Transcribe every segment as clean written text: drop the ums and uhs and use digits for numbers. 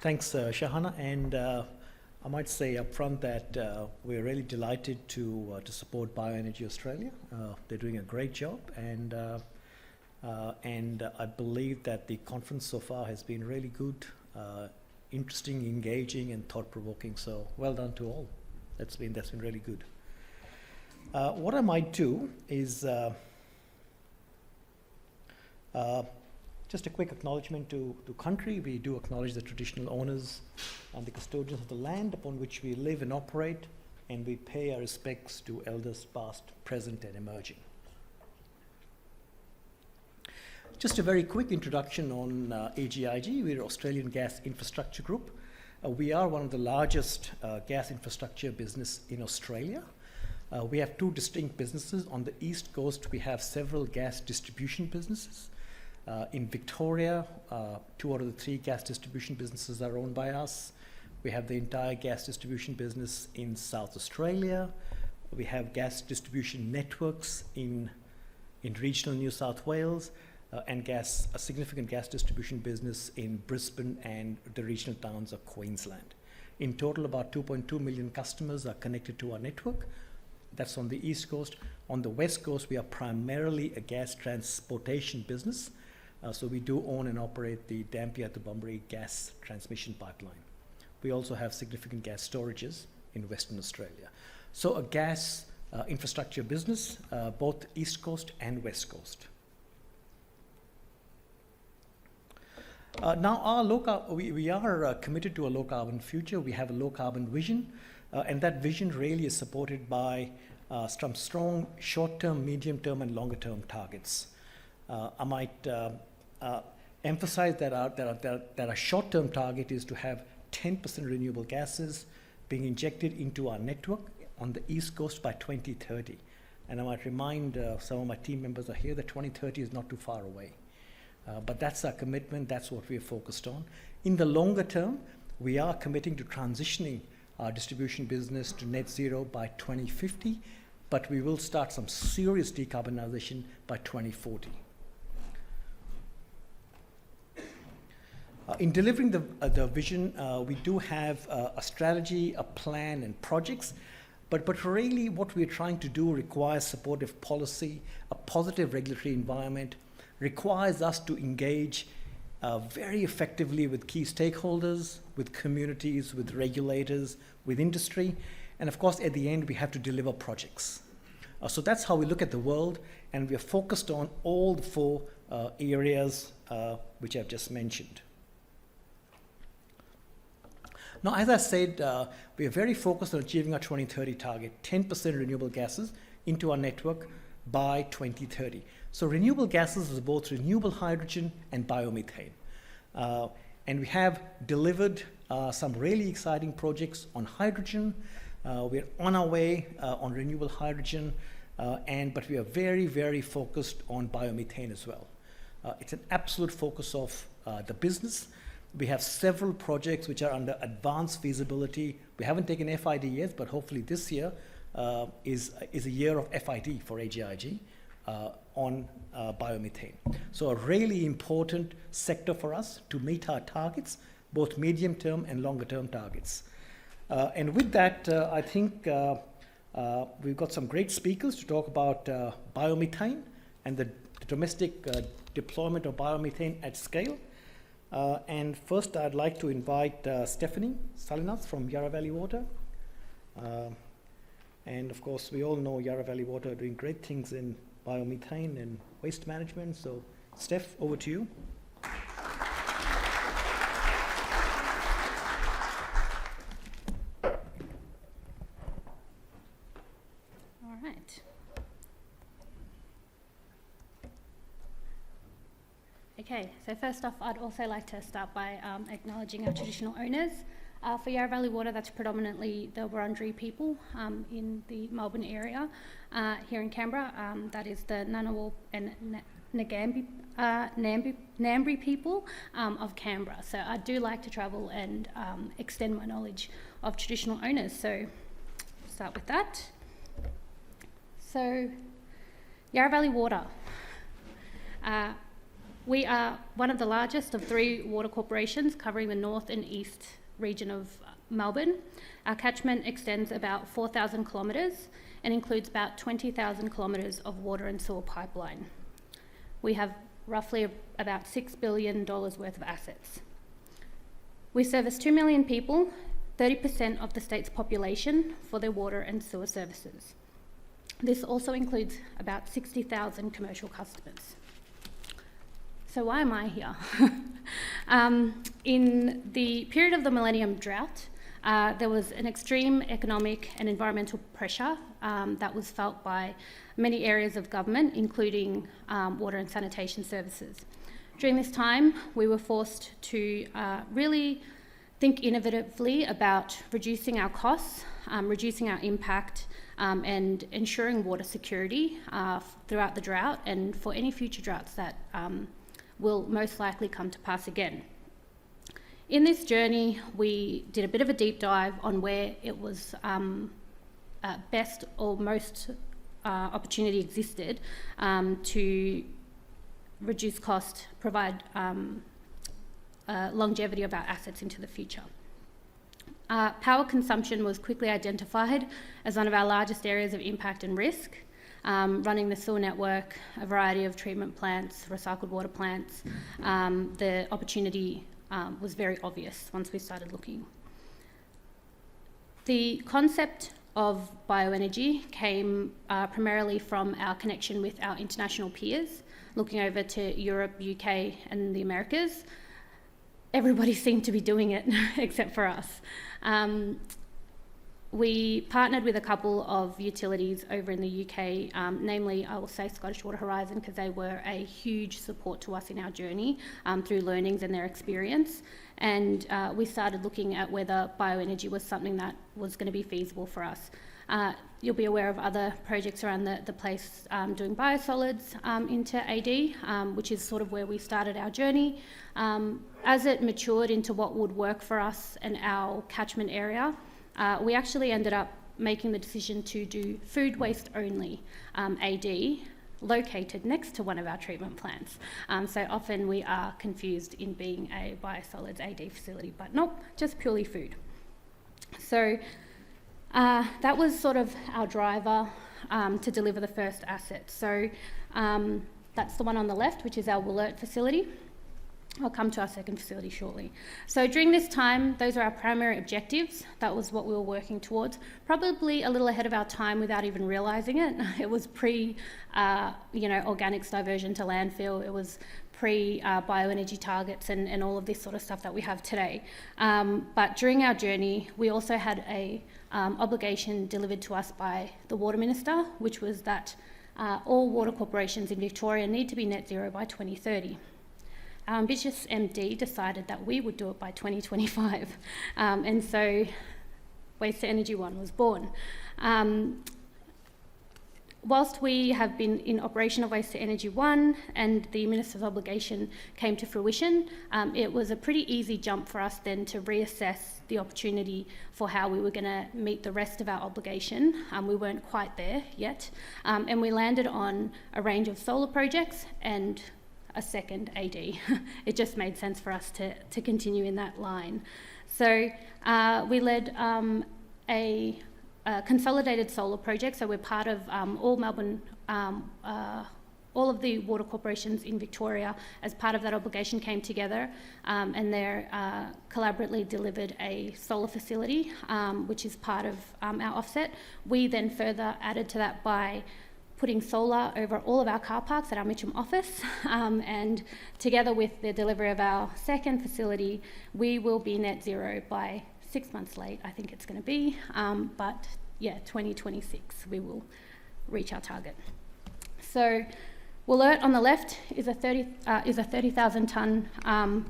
Thanks, Shahana, and I might say up front that we're really delighted to support Bioenergy Australia. They're doing a great job, and I believe that the conference so far has been really good, interesting, engaging, and thought-provoking. So well done to all. That's been really good. What I might do is just a quick acknowledgement to country. We do acknowledge the traditional owners and the custodians of the land upon which we live and operate, and we pay our respects to elders past, present, and emerging. Just a very quick introduction on AGIG. We're Australian Gas Infrastructure Group. We are one of the largest gas infrastructure business in Australia. We have two distinct businesses. On the East Coast, we have several gas distribution businesses. In Victoria, 2 out of the 3 gas distribution businesses are owned by us. We have the entire gas distribution business in South Australia. We have gas distribution networks in regional New South Wales, and a significant gas distribution business in Brisbane and the regional towns of Queensland. In total, about 2.2 million customers are connected to our network. That's on the East Coast. On the West Coast, we are primarily a gas transportation business. So we do own and operate the Dampier to Bunbury gas transmission pipeline. We also have significant gas storages in Western Australia. So a gas infrastructure business, both East Coast and West Coast. Now, we are committed to a low-carbon future. We have a low-carbon vision, and that vision really is supported by some strong short-term, medium-term, and longer-term targets. I might emphasize that our short-term target is to have 10% renewable gases being injected into our network on the East Coast by 2030. And I might remind some of my team members are here that 2030 is not too far away. But that's our commitment, that's what we're focused on. In the longer term, we are committing to transitioning our distribution business to net zero by 2050, but we will start some serious decarbonization by 2040. In delivering the vision, we do have a strategy, a plan, and projects, but really what we're trying to do requires supportive policy, a positive regulatory environment, requires us to engage very effectively with key stakeholders, with communities, with regulators, with industry, and of course at the end we have to deliver projects. So that's how we look at the world, and we are focused on all the 4 areas which I've just mentioned. Now, as I said, we are very focused on achieving our 2030 target, 10% renewable gases into our network by 2030. So renewable gases is both renewable hydrogen and biomethane. And we have delivered some really exciting projects on hydrogen. We're on our way on renewable hydrogen, but we are very, very focused on biomethane as well. It's an absolute focus of the business. We have several projects which are under advanced feasibility. We haven't taken FID yet, but hopefully this year is a year of FID for AGIG on biomethane. So a really important sector for us to meet our targets, both medium-term and longer-term targets. And with that, I think we've got some great speakers to talk about biomethane and the domestic deployment of biomethane at scale. And first, I'd like to invite Stephanie Salinas from Yarra Valley Water. And of course, we all know Yarra Valley Water are doing great things in biomethane and waste management. So, Steph, over to you. All right. Okay, so first off, I'd also like to start by acknowledging our traditional owners. For Yarra Valley Water, that's predominantly the Wurundjeri people in the Melbourne area. Here in Canberra, that is the Ngunnawal and Ngambri people of Canberra. So I do like to travel and extend my knowledge of traditional owners. So start with that. So Yarra Valley Water. We are one of the largest of 3 water corporations covering the north and east region of Melbourne. Our catchment extends about 4,000 kilometres and includes about 20,000 kilometres of water and sewer pipeline. We have roughly about $6 billion worth of assets. We service 2 million people, 30% of the state's population, for their water and sewer services. This also includes about 60,000 commercial customers. So why am I here? In the period of the Millennium Drought, there was an extreme economic and environmental pressure that was felt by many areas of government, including water and sanitation services. During this time, we were forced to really think innovatively about reducing our costs, reducing our impact, and ensuring water security throughout the drought and for any future droughts that will most likely come to pass again. In this journey, we did a bit of a deep dive on where it was best or most opportunity existed to reduce cost, provide longevity of our assets into the future. Power consumption was quickly identified as one of our largest areas of impact and risk. Running the sewer network, a variety of treatment plants, recycled water plants, the opportunity was very obvious once we started looking. The concept of bioenergy came primarily from our connection with our international peers, looking over to Europe, UK and the Americas. Everybody seemed to be doing it except for us. We partnered with a couple of utilities over in the UK, namely, I will say Scottish Water Horizon, because they were a huge support to us in our journey through learnings and their experience. And we started looking at whether bioenergy was something that was going to be feasible for us. You'll be aware of other projects around the place doing biosolids into AD, which is sort of where we started our journey. As it matured into what would work for us and our catchment area, we actually ended up making the decision to do food waste only AD, located next to one of our treatment plants. So often we are confused in being a biosolids AD facility, but nope, just purely food. So that was sort of our driver to deliver the first asset. So that's the one on the left, which is our Wollert facility. I'll come to our second facility shortly. So during this time, those are our primary objectives. That was what we were working towards. Probably a little ahead of our time without even realising it. It was organics diversion to landfill. It was bioenergy targets and all of this sort of stuff that we have today. But during our journey, we also had a obligation delivered to us by the Water Minister, which was that all water corporations in Victoria need to be net zero by 2030. Our ambitious MD decided that we would do it by 2025, and so Waste to Energy 1 was born. Whilst we have been in operation of Waste to Energy 1 and the Minister's obligation came to fruition, it was a pretty easy jump for us then to reassess the opportunity for how we were going to meet the rest of our obligation. We weren't quite there yet, and we landed on a range of solar projects and a second AD. It just made sense for us to continue in that line. So we led a consolidated solar project. So we're part of all Melbourne, all of the water corporations in Victoria as part of that obligation came together and they collaboratively delivered a solar facility, which is part of our offset. We then further added to that by putting solar over all of our car parks at our Mitcham office, and together with the delivery of our second facility, we will be net zero by 6 months late, I think it's going to be, but yeah, 2026 we will reach our target. So Wollert on the left is a 30,000 tonne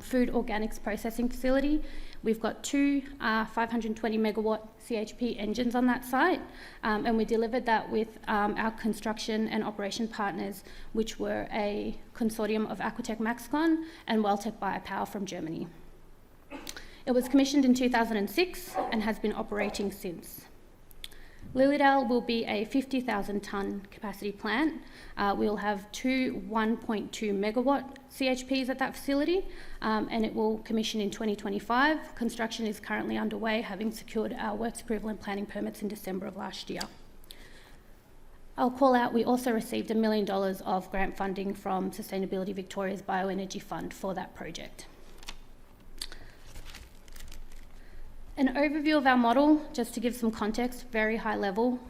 food organics processing facility. We've got two 520 megawatt CHP engines on that site, and we delivered that with our construction and operation partners, which were a consortium of Aquatech Maxcon and Welltec Biopower from Germany. It was commissioned in 2006 and has been operating since. Lilydale will be a 50,000 tonne capacity plant. We'll have two 1.2 megawatt CHPs at that facility, and it will commission in 2025. Construction is currently underway, having secured our works approval and planning permits in December of last year. I'll call out, we also received $1 million of grant funding from Sustainability Victoria's Bioenergy Fund for that project. An overview of our model, just to give some context, very high level.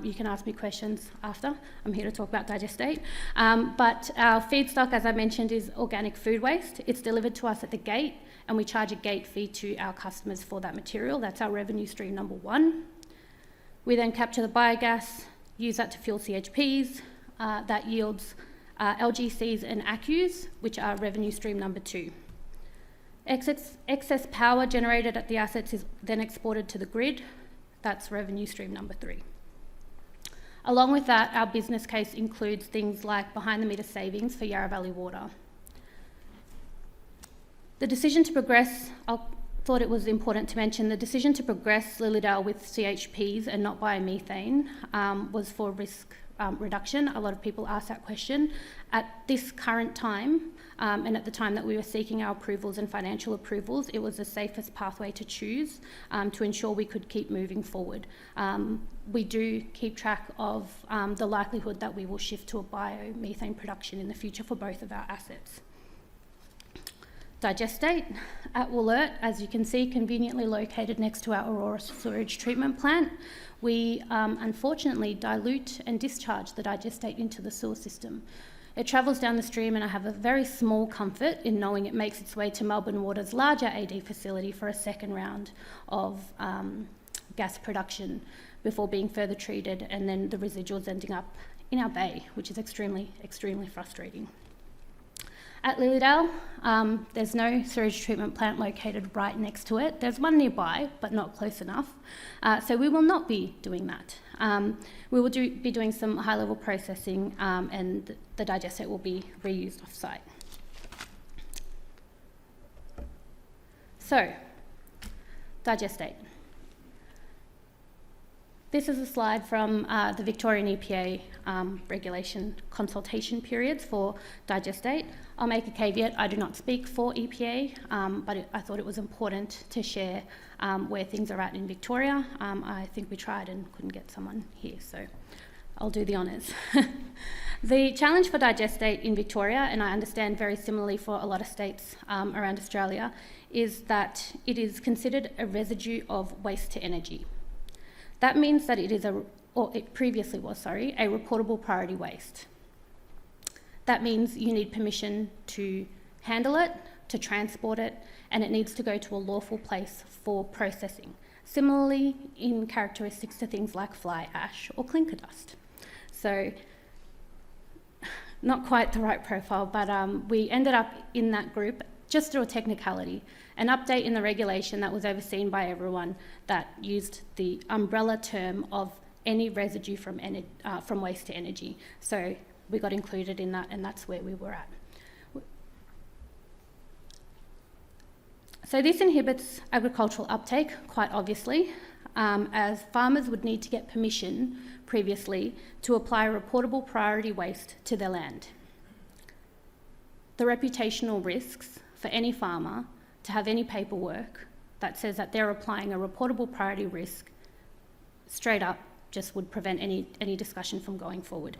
You can ask me questions after. I'm here to talk about Digestate. But our feedstock, as I mentioned, is organic food waste. It's delivered to us at the gate, and we charge a gate fee to our customers for that material. That's our revenue stream number one. We then capture the biogas, use that to fuel CHPs. That yields LGCs and ACCUs, which are revenue stream number two. Excess power generated at the assets is then exported to the grid. That's revenue stream number three. Along with that, our business case includes things like behind-the-meter savings for Yarra Valley Water. The decision to progress, I thought it was important to mention, the decision to progress Lilydale with CHPs and not biomethane was for risk reduction. A lot of people ask that question. At this current time, and at the time that we were seeking our approvals and financial approvals, it was the safest pathway to choose to ensure we could keep moving forward. We do keep track of the likelihood that we will shift to a biomethane production in the future for both of our assets. Digestate at Wollert, as you can see, conveniently located next to our Aurora sewage treatment plant. We unfortunately dilute and discharge the digestate into the sewer system. It travels down the stream, and I have a very small comfort in knowing it makes its way to Melbourne Water's larger AD facility for a second round of gas production before being further treated, and then the residuals ending up in our bay, which is extremely, extremely frustrating. At Lilydale, there's no sewage treatment plant located right next to it. There's one nearby, but not close enough. So we will not be doing that. We will be doing some high-level processing, and the digestate will be reused off-site. So, digestate. This is a slide from the Victorian EPA regulation consultation periods for digestate. I'll make a caveat, I do not speak for EPA, but I thought it was important to share where things are at in Victoria. I think we tried and couldn't get someone here, so I'll do the honours. The challenge for digestate in Victoria, and I understand very similarly for a lot of states around Australia, is that it is considered a residue of waste to energy. That means that it is it previously was, a reportable priority waste. That means you need permission to handle it, to transport it, and it needs to go to a lawful place for processing. Similarly, in characteristics to things like fly ash or clinker dust. So, not quite the right profile, but we ended up in that group just through a technicality, an update in the regulation that was overseen by everyone that used the umbrella term of any residue from waste to energy. So we got included in that, and that's where we were at. So this inhibits agricultural uptake, quite obviously, as farmers would need to get permission previously to apply reportable priority waste to their land. The reputational risks for any farmer to have any paperwork that says that they're applying a reportable priority risk straight up just would prevent any discussion from going forward,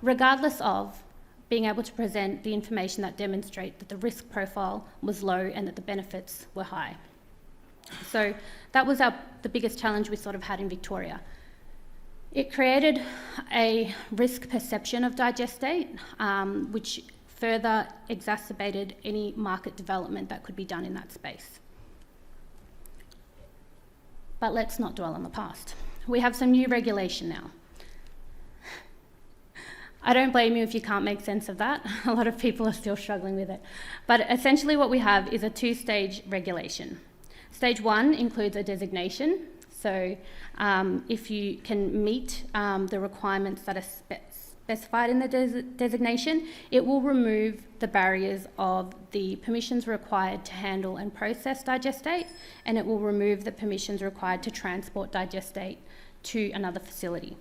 regardless of being able to present the information that demonstrate that the risk profile was low and that the benefits were high. So that was the biggest challenge we sort of had in Victoria. It created a risk perception of digestate, which further exacerbated any market development that could be done in that space. But let's not dwell on the past. We have some new regulation now. I don't blame you if you can't make sense of that. A lot of people are still struggling with it. But essentially what we have is a two-stage regulation. Stage one includes a designation. So if you can meet the requirements that are specified in the designation, it will remove the barriers of the permissions required to handle and process digestate, and it will remove the permissions required to transport digestate to another facility.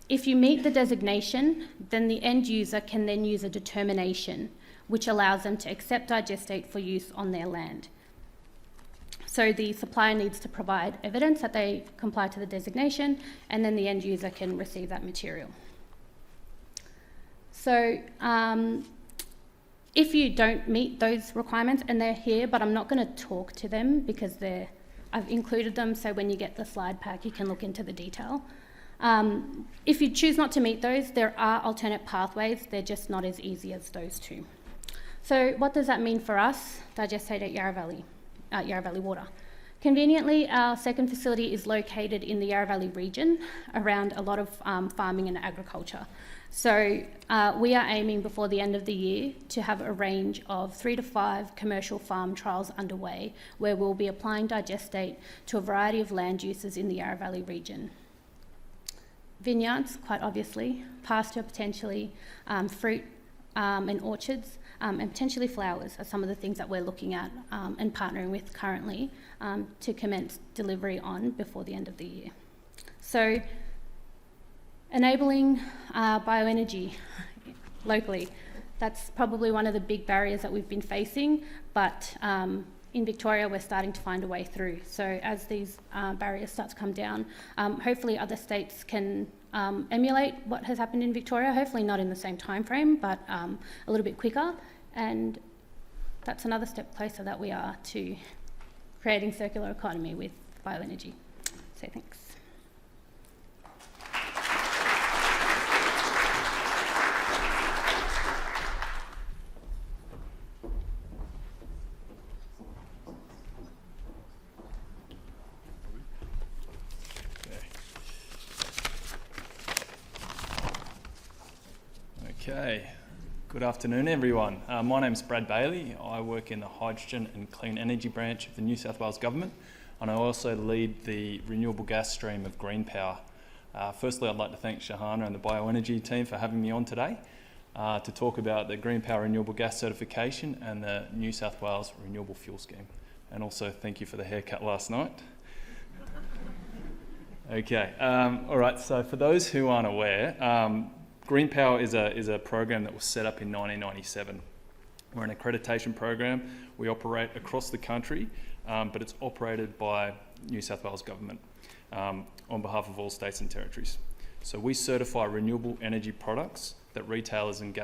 If you meet the designation, then the end user can then use a determination which allows them to accept Digestate for use on their land. So the supplier needs to provide evidence that they comply to the designation, and then the end user can receive that material. So if you don't meet those requirements, and they're here, but I'm not going to talk to them because I've included them, so when you get the slide pack, you can look into the detail. If you choose not to meet those, there are alternate pathways. They're just not as easy as those two. So what does that mean for us, Digestate at Yarra Valley Water? Conveniently, our second facility is located in the Yarra Valley region around a lot of farming and agriculture. So we are aiming before the end of the year to have a range of 3 to 5 commercial farm trials underway where we'll be applying Digestate to a variety of land uses in the Yarra Valley region. Vineyards, quite obviously, pasture potentially, fruit and orchards, and potentially flowers are some of the things that we're looking at and partnering with currently to commence delivery on before the end of the year. So, enabling bioenergy locally, that's probably one of the big barriers that we've been facing, but in Victoria we're starting to find a way through. So as these barriers start to come down, hopefully other states can emulate what has happened in Victoria, hopefully not in the same time frame, but a little bit quicker, and that's another step closer that we are to creating circular economy with bioenergy. So thanks. Okay, good afternoon everyone. My name's Brad Bailey. I work in the Hydrogen and Clean Energy branch of the New South Wales Government, and I also lead the renewable gas stream of GreenPower. Firstly, I'd like to thank Shahana and the bioenergy team for having me on today to talk about the GreenPower renewable gas certification and the New South Wales Renewable Fuel Scheme. And also thank you for the haircut last night. Okay, all right, so for those who aren't aware, GreenPower is a program that was set up in 1997. We're an accreditation program. We operate across the country, but it's operated by New South Wales Government on behalf of all states and territories. So we certify renewable energy products that retailers and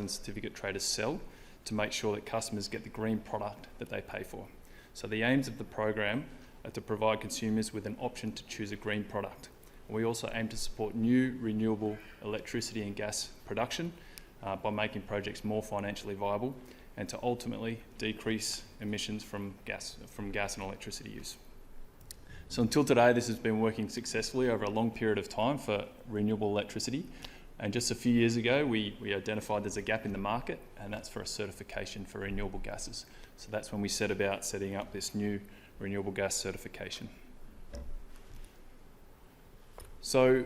certificate traders sell to make sure that customers get the green product that they pay for. So the aims of the program are to provide consumers with an option to choose a green product. We also aim to support new renewable electricity and gas production by making projects more financially viable and to ultimately decrease emissions from gas and electricity use. So until today, this has been working successfully over a long period of time for renewable electricity. And just a few years ago, we identified there's a gap in the market, and that's for a certification for renewable gases. So that's when we set about setting up this new renewable gas certification. So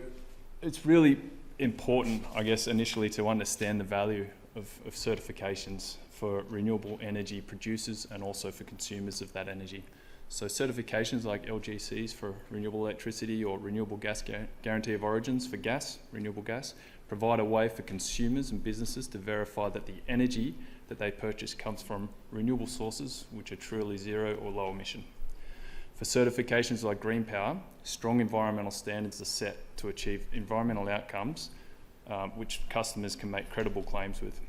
it's really important, I guess, initially to understand the value of certifications for renewable energy producers and also for consumers of that energy. So certifications like LGCs for renewable electricity or renewable gas guarantee of origins for gas, renewable gas, provide a way for consumers and businesses to verify that the energy that they purchase comes from renewable sources which are truly zero or low emission. For certifications like GreenPower, strong environmental standards are set to achieve environmental outcomes which customers can make credible claims with.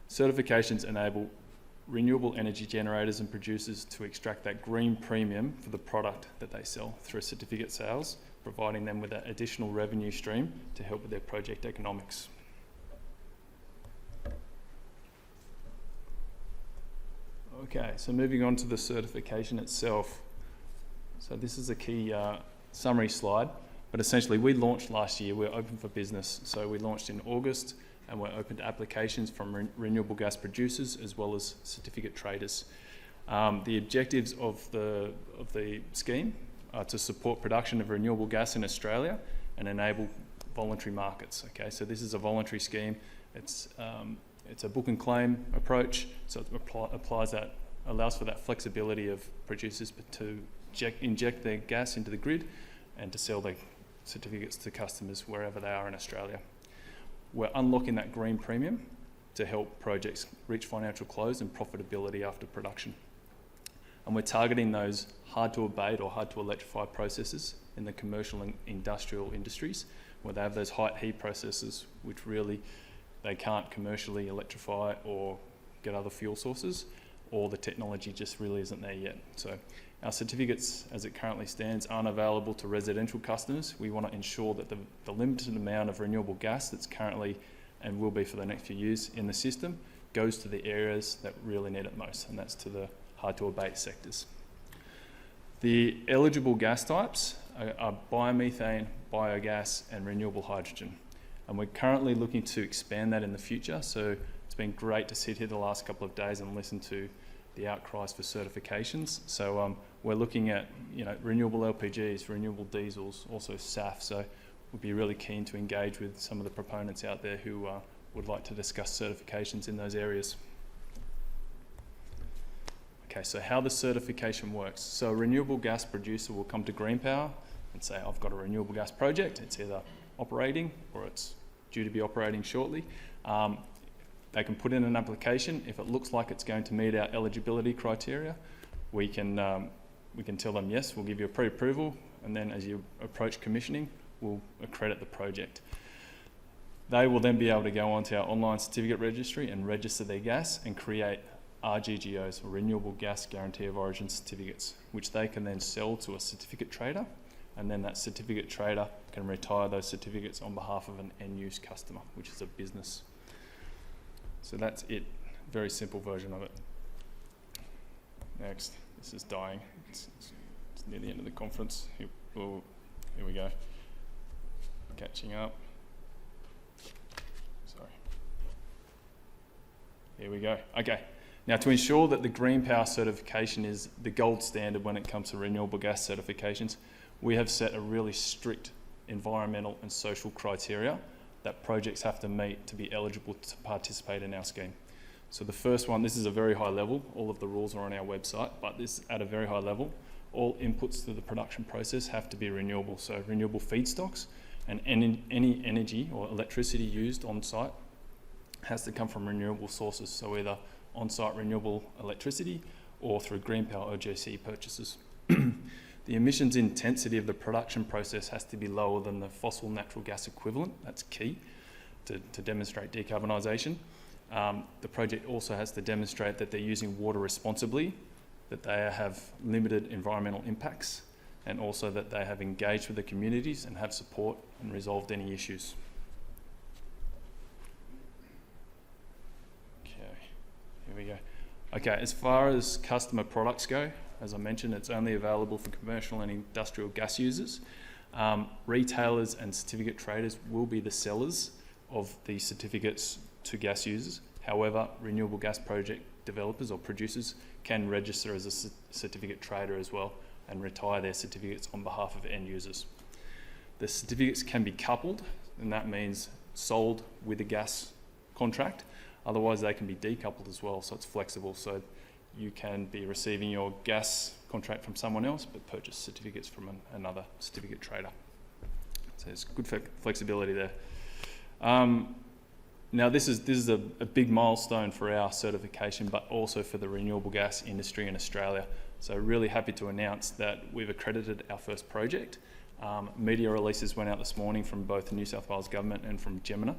Certifications enable renewable energy generators and producers to extract that green premium for the product that they sell through certificate sales, providing them with an additional revenue stream to help with their project economics. Okay, so moving on to the certification itself. So this is a key summary slide, but essentially we launched last year. We're open for business. So we launched in August and we're open to applications from renewable gas producers as well as certificate traders. The objectives of the scheme are to support production of renewable gas in Australia and enable voluntary markets. Okay, so this is a voluntary scheme. It's a book and claim approach, so it applies that allows for that flexibility of producers to inject their gas into the grid and to sell their certificates to customers wherever they are in Australia. We're unlocking that green premium to help projects reach financial close and profitability after production. And we're targeting those hard to abate or hard to electrify processes in the commercial and industrial industries where they have those high heat processes which really they can't commercially electrify or get other fuel sources, or the technology just really isn't there yet. So our certificates as it currently stands aren't available to residential customers. We want to ensure that the limited amount of renewable gas that's currently and will be for the next few years in the system goes to the areas that really need it most, and that's to the hard to abate sectors. The eligible gas types are biomethane, biogas and renewable hydrogen. And we're currently looking to expand that in the future. So it's been great to sit here the last couple of days and listen to the outcries for certifications. So we're looking at renewable LPGs, renewable diesels, also SAF. So we'd be really keen to engage with some of the proponents out there who would like to discuss certifications in those areas. Okay, so how the certification works. So a renewable gas producer will come to GreenPower and say, I've got a renewable gas project. It's either operating or it's due to be operating shortly. They can put in an application. If it looks like it's going to meet our eligibility criteria, we can tell them, yes, we'll give you a pre-approval, and then as you approach commissioning, we'll accredit the project. They will then be able to go onto our online certificate registry and register their gas and create RGGOs, or Renewable Gas Guarantee of Origin certificates, which they can then sell to a certificate trader, and then that certificate trader can retire those certificates on behalf of an end-use customer, which is a business. So that's it, very simple version of it. Next, this is dying. It's near the end of the conference. Here we go. Catching up. Sorry. Here we go. Okay. Now, to ensure that the GreenPower certification is the gold standard when it comes to renewable gas certifications, we have set a really strict environmental and social criteria that projects have to meet to be eligible to participate in our scheme. So the first one, this is a very high level, all of the rules are on our website, but this at a very high level, all inputs to the production process have to be renewable. So renewable feedstocks and any energy or electricity used on site has to come from renewable sources. So either on-site renewable electricity or through GreenPower OGC purchases. The emissions intensity of the production process has to be lower than the fossil natural gas equivalent. That's key to demonstrate decarbonisation. The project also has to demonstrate that they're using water responsibly, that they have limited environmental impacts, and also that they have engaged with the communities and have support and resolved any issues. Okay, here we go. Okay, as far as customer products go, as I mentioned, it's only available for commercial and industrial gas users. Retailers and certificate traders will be the sellers of these certificates to gas users. However, renewable gas project developers or producers can register as a certificate trader as well and retire their certificates on behalf of end users. The certificates can be coupled, and that means sold with a gas contract. Otherwise, they can be decoupled as well, so it's flexible. So you can be receiving your gas contract from someone else, but purchase certificates from another certificate trader. So there's good flexibility there. Now this is a big milestone for our certification, but also for the renewable gas industry in Australia. So really happy to announce that we've accredited our first project. Media releases went out this morning from both the New South Wales government and from Gemina.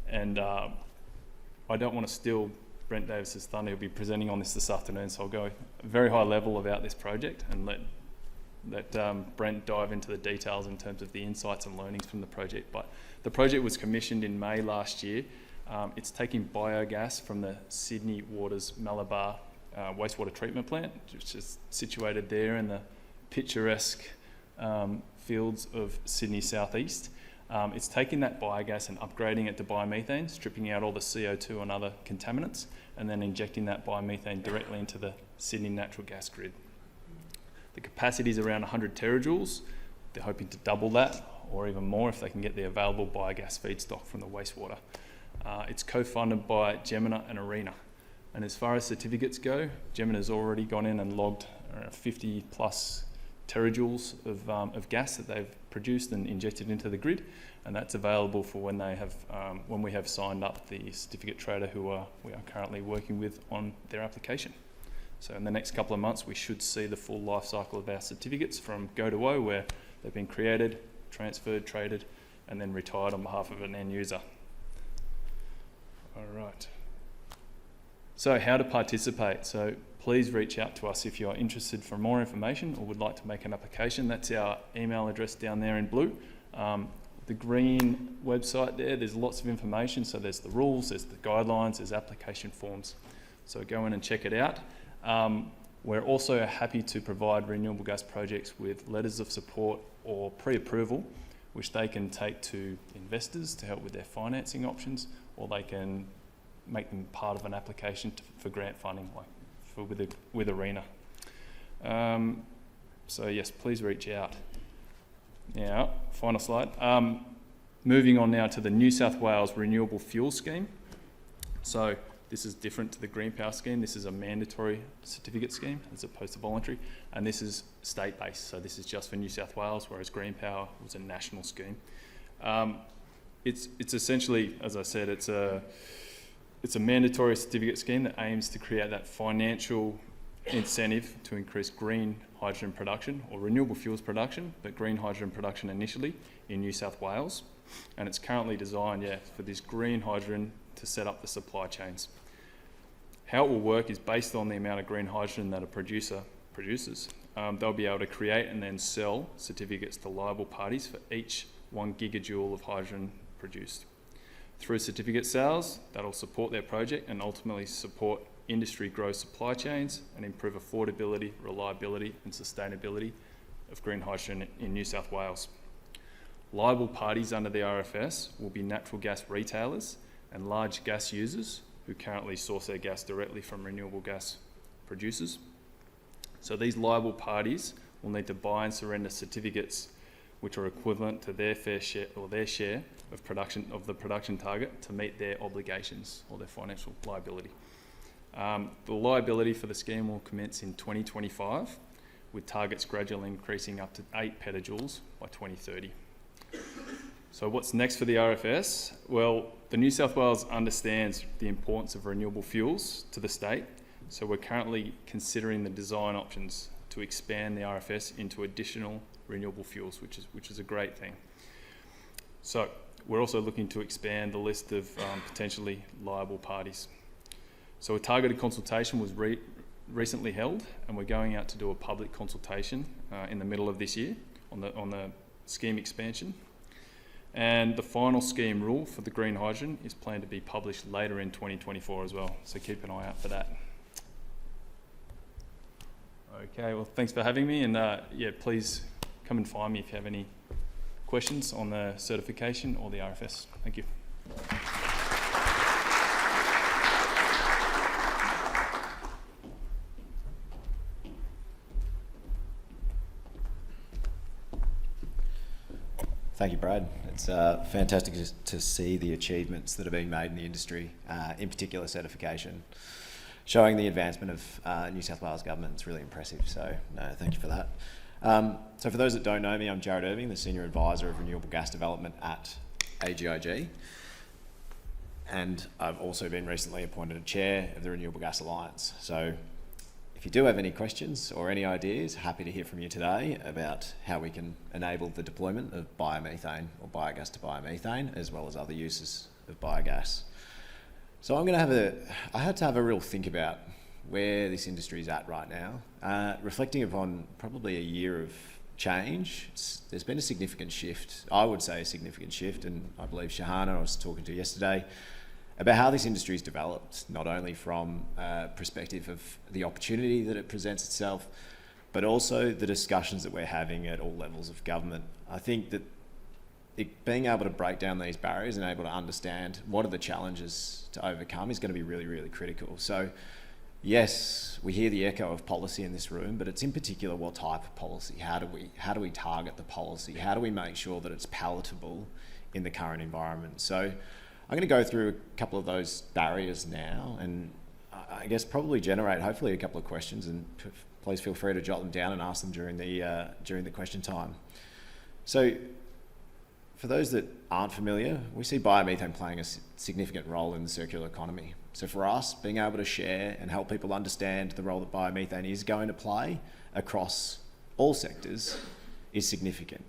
And I don't want to steal Brent Davis's thunder. He'll be presenting on this afternoon, so I'll go very high level about this project and let Brent dive into the details in terms of the insights and learnings from the project. But the project was commissioned in May last year. It's taking biogas from the Sydney Water's Malabar wastewater treatment plant, which is situated there in the picturesque fields of Sydney southeast. It's taking that biogas and upgrading it to biomethane, stripping out all the CO2 and other contaminants, and then injecting that biomethane directly into the Sydney natural gas grid. The capacity is around 100 terajoules. They're hoping to double that, or even more if they can get the available biogas feedstock from the wastewater. It's co-funded by Gemina and Arena. And as far as certificates go, Gemini has already gone in and logged 50 plus terajoules of gas that they've produced and injected into the grid, and that's available for when they have when we have signed up the certificate trader we are currently working with on their application. So in the next couple of months, we should see the full life cycle of our certificates from go to woe, where they've been created, transferred, traded, and then retired on behalf of an end user. All right. So how to participate? So please reach out to us if you are interested for more information or would like to make an application. That's our email address down there in blue. The green website there's lots of information. So there's the rules, there's the guidelines, there's application forms. So go in and check it out. We're also happy to provide renewable gas projects with letters of support or pre-approval, which they can take to investors to help with their financing options, or they can make them part of an application for grant funding, like with ARENA. So yes, please reach out. Now, final slide. Moving on now to the New South Wales Renewable Fuel Scheme. So this is different to the GreenPower scheme. This is a mandatory certificate scheme as opposed to voluntary, and this is state-based. So this is just for New South Wales, whereas GreenPower was a national scheme. It's essentially, as I said, it's a mandatory certificate scheme that aims to create that financial incentive to increase green hydrogen production or renewable fuels production, but green hydrogen production initially in New South Wales. And it's currently designed, for this green hydrogen to set up the supply chains. How it will work is based on the amount of green hydrogen that a producer produces. They'll be able to create and then sell certificates to liable parties for each 1 gigajoule of hydrogen produced. Through certificate sales, that'll support their project and ultimately support industry growth supply chains and improve affordability, reliability and sustainability of green hydrogen in New South Wales. Liable parties under the RFS will be natural gas retailers and large gas users who currently source their gas directly from renewable gas producers. So these liable parties will need to buy and surrender certificates which are equivalent to their fair share or their share of production of the production target to meet their obligations or their financial liability. The liability for the scheme will commence in 2025, with targets gradually increasing up to 8 petajoules by 2030. So what's next for the RFS? Well, the New South Wales understands the importance of renewable fuels to the state, so we're currently considering the design options to expand the RFS into additional renewable fuels, which is a great thing. So we're also looking to expand the list of potentially liable parties. So a targeted consultation was recently held, and we're going out to do a public consultation in the middle of this year on the scheme expansion. And the final scheme rule for the green hydrogen is planned to be published later in 2024 as well, so keep an eye out for that. Okay, well, thanks for having me, and please come and find me if you have any questions on the certification or the RFS. Thank you. Thank you, Brad. It's fantastic to see the achievements that are being made in the industry, in particular certification, showing the advancement of New South Wales government. It's really impressive, so no, thank you for that. So for those that don't know me, I'm Jarrod Irving, the Senior Advisor of Renewable Gas Development at AGIG, and I've also been recently appointed a Chair of the Renewable Gas Alliance. So if you do have any questions or any ideas, happy to hear from you today about how we can enable the deployment of biomethane or biogas to biomethane, as well as other uses of biogas. So I had to have a real think about where this industry is at right now. Reflecting upon probably a year of change, there's been a significant shift. I would say a significant shift, and I believe Shahana, I was talking to yesterday, about how this industry is developed, not only from a perspective of the opportunity that it presents itself, but also the discussions that we're having at all levels of government. I think that being able to break down these barriers and able to understand what are the challenges to overcome is going to be really, really critical. So yes, we hear the echo of policy in this room, but it's in particular what type of policy. How do we target the policy? How do we make sure that it's palatable in the current environment? So I'm going to go through a couple of those barriers now, and I guess probably generate hopefully a couple of questions, and please feel free to jot them down and ask them during the question time. So for those that aren't familiar, we see biomethane playing a significant role in the circular economy. So for us, being able to share and help people understand the role that biomethane is going to play across all sectors is significant.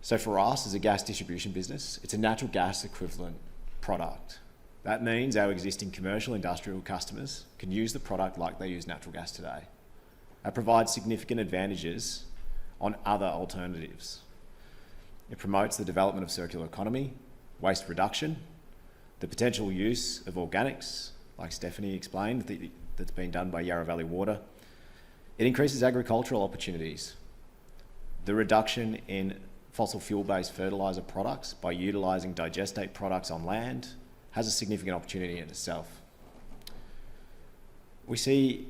So for us as a gas distribution business, it's a natural gas equivalent product. That means our existing commercial industrial customers can use the product like they use natural gas today. That provides significant advantages on other alternatives. It promotes the development of circular economy, waste reduction, the potential use of organics, like Stephanie explained, that's been done by Yarra Valley Water. It increases agricultural opportunities, the reduction in fossil fuel-based fertiliser products by utilising digestate products on land has a significant opportunity in itself. We see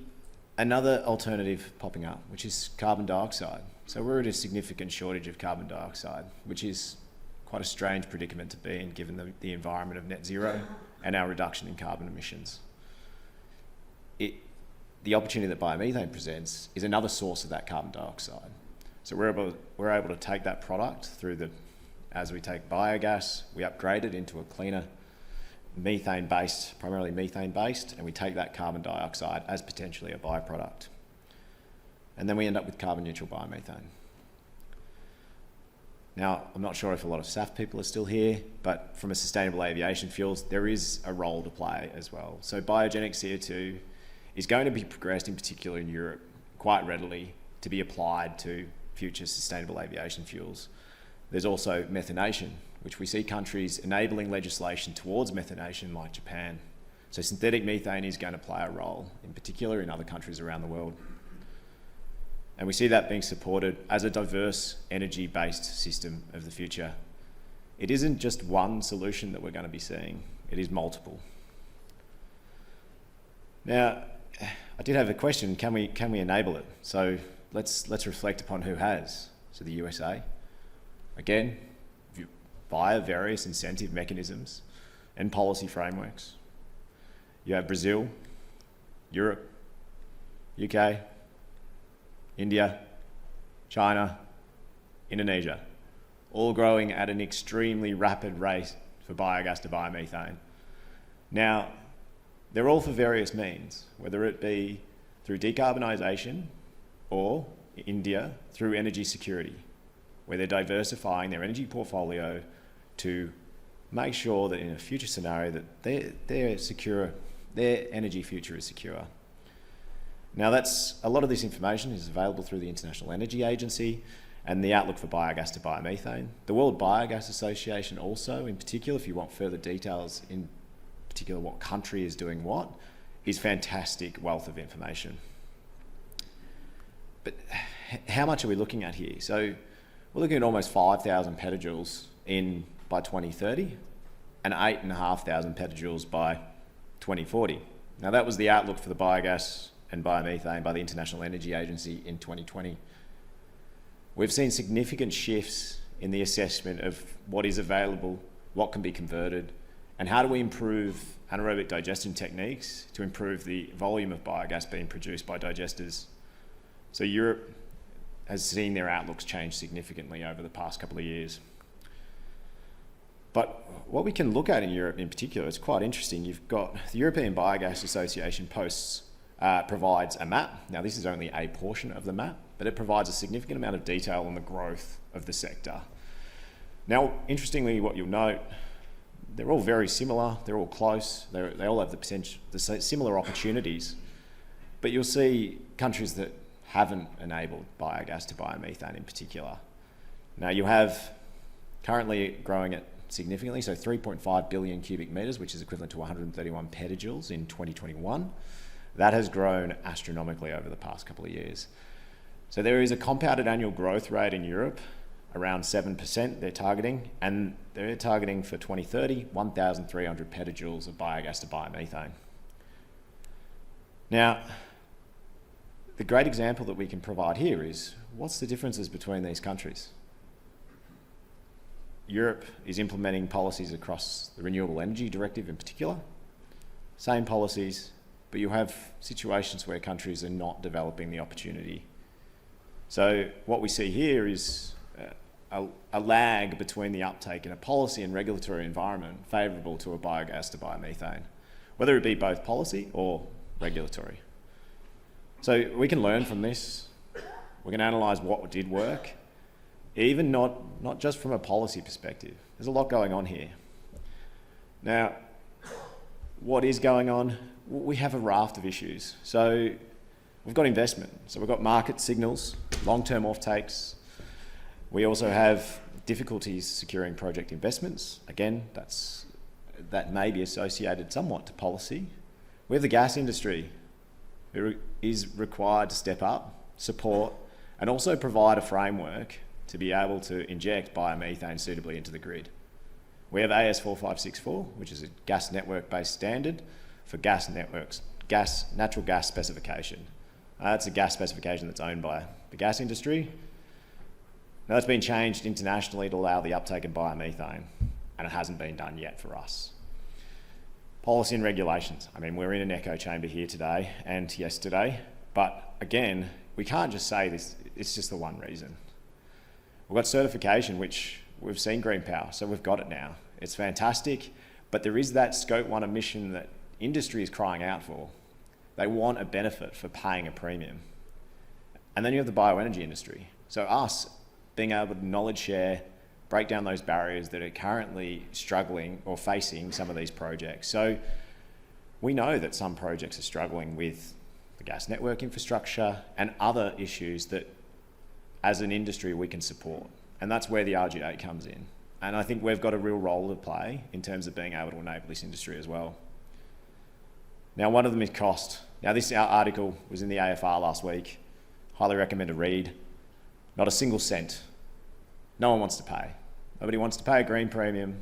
another alternative popping up, which is carbon dioxide. So we're at a significant shortage of carbon dioxide, which is quite a strange predicament to be in given the environment of net zero and our reduction in carbon emissions. The opportunity that biomethane presents is another source of that carbon dioxide. So we're able to take that product as we take biogas, we upgrade it into a cleaner primarily methane-based, and we take that carbon dioxide as potentially a byproduct. And then we end up with carbon neutral biomethane. Now, I'm not sure if a lot of SAF people are still here, but from a sustainable aviation fuels, there is a role to play as well. So biogenic CO2 is going to be progressed, in particular in Europe, quite readily to be applied to future sustainable aviation fuels. There's also methanation, which we see countries enabling legislation towards methanation like Japan. So synthetic methane is going to play a role, in particular in other countries around the world. And we see that being supported as a diverse energy-based system of the future. It isn't just one solution that we're going to be seeing, it is multiple. Now, I did have a question, can we enable it? So let's reflect upon who has. So the USA, again, via various incentive mechanisms and policy frameworks. You have Brazil, Europe, UK, India, China, Indonesia, all growing at an extremely rapid rate for biogas to biomethane. Now, they're all for various means, whether it be through decarbonisation or India through energy security, where they're diversifying their energy portfolio to make sure that in a future scenario that they're secure, their energy future is secure. Now a lot of this information is available through the International Energy Agency and the outlook for biogas to biomethane. The World Biogas Association also, in particular, if you want further details, in particular what country is doing what, is fantastic wealth of information. But how much are we looking at here? So we're looking at almost 5,000 petajoules by 2030 and 8,500 petajoules by 2040. Now that was the outlook for the biogas and biomethane by the International Energy Agency in 2020. We've seen significant shifts in the assessment of what is available, what can be converted, and how do we improve anaerobic digestion techniques to improve the volume of biogas being produced by digesters. So Europe has seen their outlooks change significantly over the past couple of years. But what we can look at in Europe in particular, it's quite interesting. You've got the European Biogas Association provides a map. Now this is only a portion of the map, but it provides a significant amount of detail on the growth of the sector. Now, interestingly, what you'll note, they're all very similar, they're all close, they all have the similar opportunities, but you'll see countries that haven't enabled biogas to biomethane in particular. Now you have currently growing it significantly, so 3.5 billion cubic metres, which is equivalent to 131 petajoules in 2021. That has grown astronomically over the past couple of years. So there is a compounded annual growth rate in Europe, around 7% they're targeting, and they're targeting for 2030, 1,300 petajoules of biogas to biomethane. Now, the great example that we can provide here is, what's the differences between these countries? Europe is implementing policies across the Renewable Energy Directive in particular, same policies but you have situations where countries are not developing the opportunity. So what we see here is a lag between the uptake in a policy and regulatory environment favourable to a biogas to biomethane, whether it be both policy or regulatory. So we can learn from this. We can analyse what did work, even not just from a policy perspective. There's a lot going on here. Now, what is going on? We have a raft of issues. So we've got investment. So we've got market signals, long-term offtakes. We also have difficulties securing project investments. Again, that may be associated somewhat to policy. We have the gas industry who is required to step up, support, and also provide a framework to be able to inject biomethane suitably into the grid. We have AS4564, which is a gas network-based standard for gas networks, natural gas specification. That's a gas specification that's owned by the gas industry. Now that's been changed internationally to allow the uptake of biomethane, and it hasn't been done yet for us. Policy and regulations. I mean, we're in an echo chamber here today and yesterday, but again, we can't just say this, it's just the one reason. We've got certification, which we've seen GreenPower, so we've got it now. It's fantastic, but there is that Scope 1 emission that industry is crying out for. They want a benefit for paying a premium. And then you have the bioenergy industry. So us being able to knowledge share, break down those barriers that are currently struggling or facing some of these projects. So we know that some projects are struggling with the gas network infrastructure and other issues that as an industry we can support. And that's where the AGIG comes in. And I think we've got a real role to play in terms of being able to enable this industry as well. Now, one of them is cost. Now, this article was in the AFR last week. Highly recommend a read. Not a single cent. No one wants to pay. Nobody wants to pay a green premium.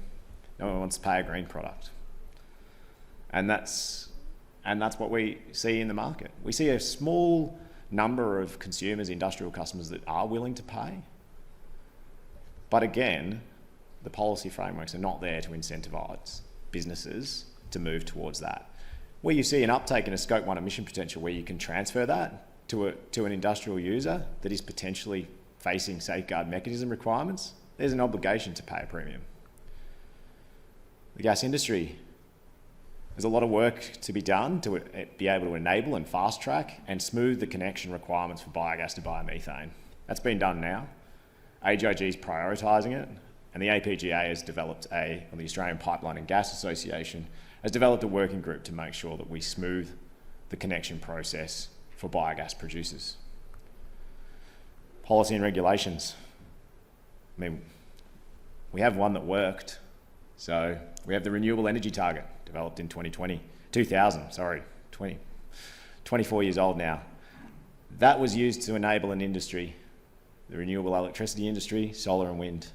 No one wants to pay a green product. And that's what we see in the market. We see a small number of consumers, industrial customers that are willing to pay. But again, the policy frameworks are not there to incentivise businesses to move towards that. Where you see an uptake in a Scope 1 emission potential where you can transfer that to an industrial user that is potentially facing safeguard mechanism requirements, there's an obligation to pay a premium. The gas industry, there's a lot of work to be done to be able to enable and fast track and smooth the connection requirements for biogas to biomethane. That's been done now. AGIG is prioritising it, and the APGA has developed or the Australian Pipeline and Gas Association has developed a working group to make sure that we smooth the connection process for biogas producers. Policy and regulations. I mean, we have one that worked. So we have the renewable energy target developed in 24 years old now. That was used to enable an industry, the renewable electricity industry, solar and wind.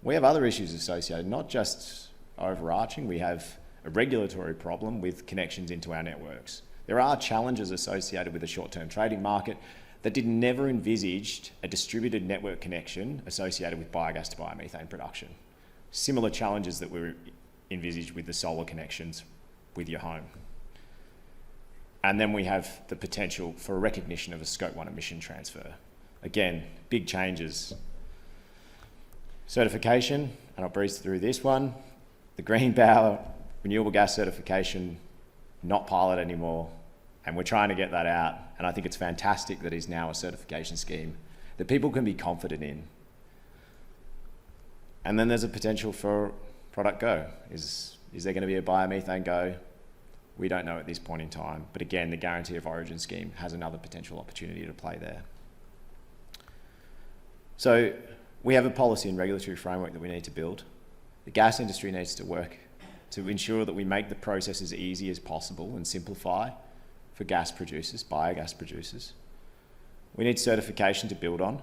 We have other issues associated, not just overarching. We have a regulatory problem with connections into our networks. There are challenges associated with the short-term trading market that never envisaged a distributed network connection associated with biogas to biomethane production. Similar challenges that were envisaged with the solar connections with your home. And then we have the potential for a recognition of a Scope 1 emission transfer. Again, big changes. Certification, and I'll breeze through this one. The GreenPower renewable gas certification, not pilot anymore, and we're trying to get that out. And I think it's fantastic that it's now a certification scheme that people can be confident in. And then there's a potential for product go. Is there going to be a biomethane go? We don't know at this point in time. But again, the Guarantee of Origin scheme has another potential opportunity to play there. So we have a policy and regulatory framework that we need to build. The gas industry needs to work to ensure that we make the process as easy as possible and simplify for gas producers, biogas producers. We need certification to build on.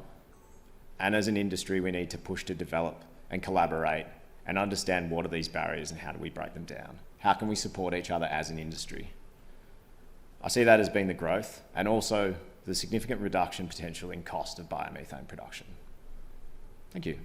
And as an industry, we need to push to develop and collaborate and understand what are these barriers and how do we break them down? How can we support each other as an industry? I see that as being the growth and also the significant reduction potential in cost of biomethane production. Thank you.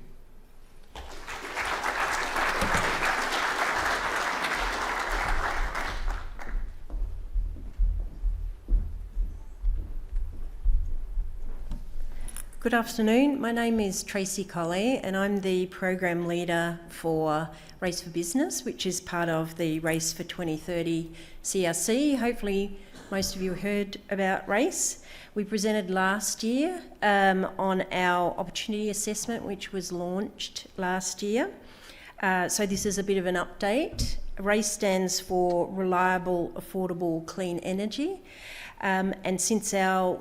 Good afternoon. My name is Tracey Colley and I'm the Program Leader for Race for Business, which is part of the Race for 2030 CRC. Hopefully most of you heard about Race. We presented last year on our opportunity assessment, which was launched last year. So this is a bit of an update. RACE stands for Reliable, Affordable, Clean Energy. And since our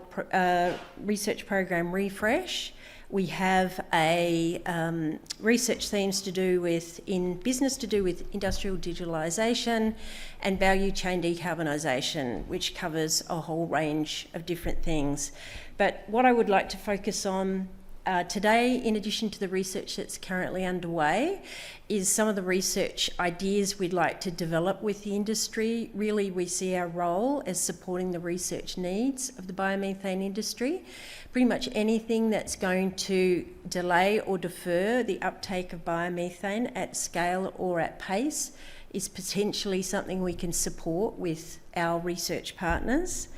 research program refresh, we have a research themes to do with, in business, to do with industrial digitalisation and value chain decarbonisation, which covers a whole range of different things. But what I would like to focus on today, in addition to the research that's currently underway, is some of the research ideas we'd like to develop with the industry. Really, we see our role as supporting the research needs of the biomethane industry. Pretty much anything that's going to delay or defer the uptake of biomethane at scale or at pace is potentially something we can support with our research partners.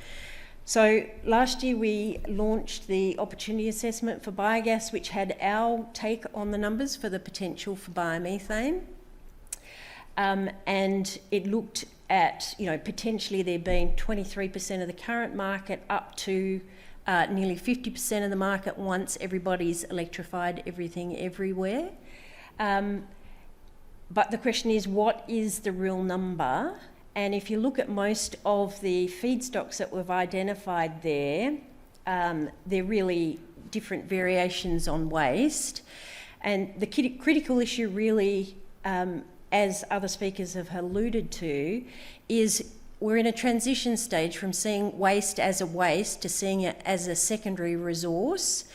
So last year we launched the opportunity assessment for biogas, which had our take on the numbers for the potential for biomethane. And it looked at, potentially there being 23% of the current market up to nearly 50% of the market once everybody's electrified everything everywhere. But the question is, what is the real number? And if you look at most of the feedstocks that we've identified there, they're really different variations on waste. And the critical issue really, as other speakers have alluded to, is we're in a transition stage from seeing waste as a waste to seeing it as a secondary resource,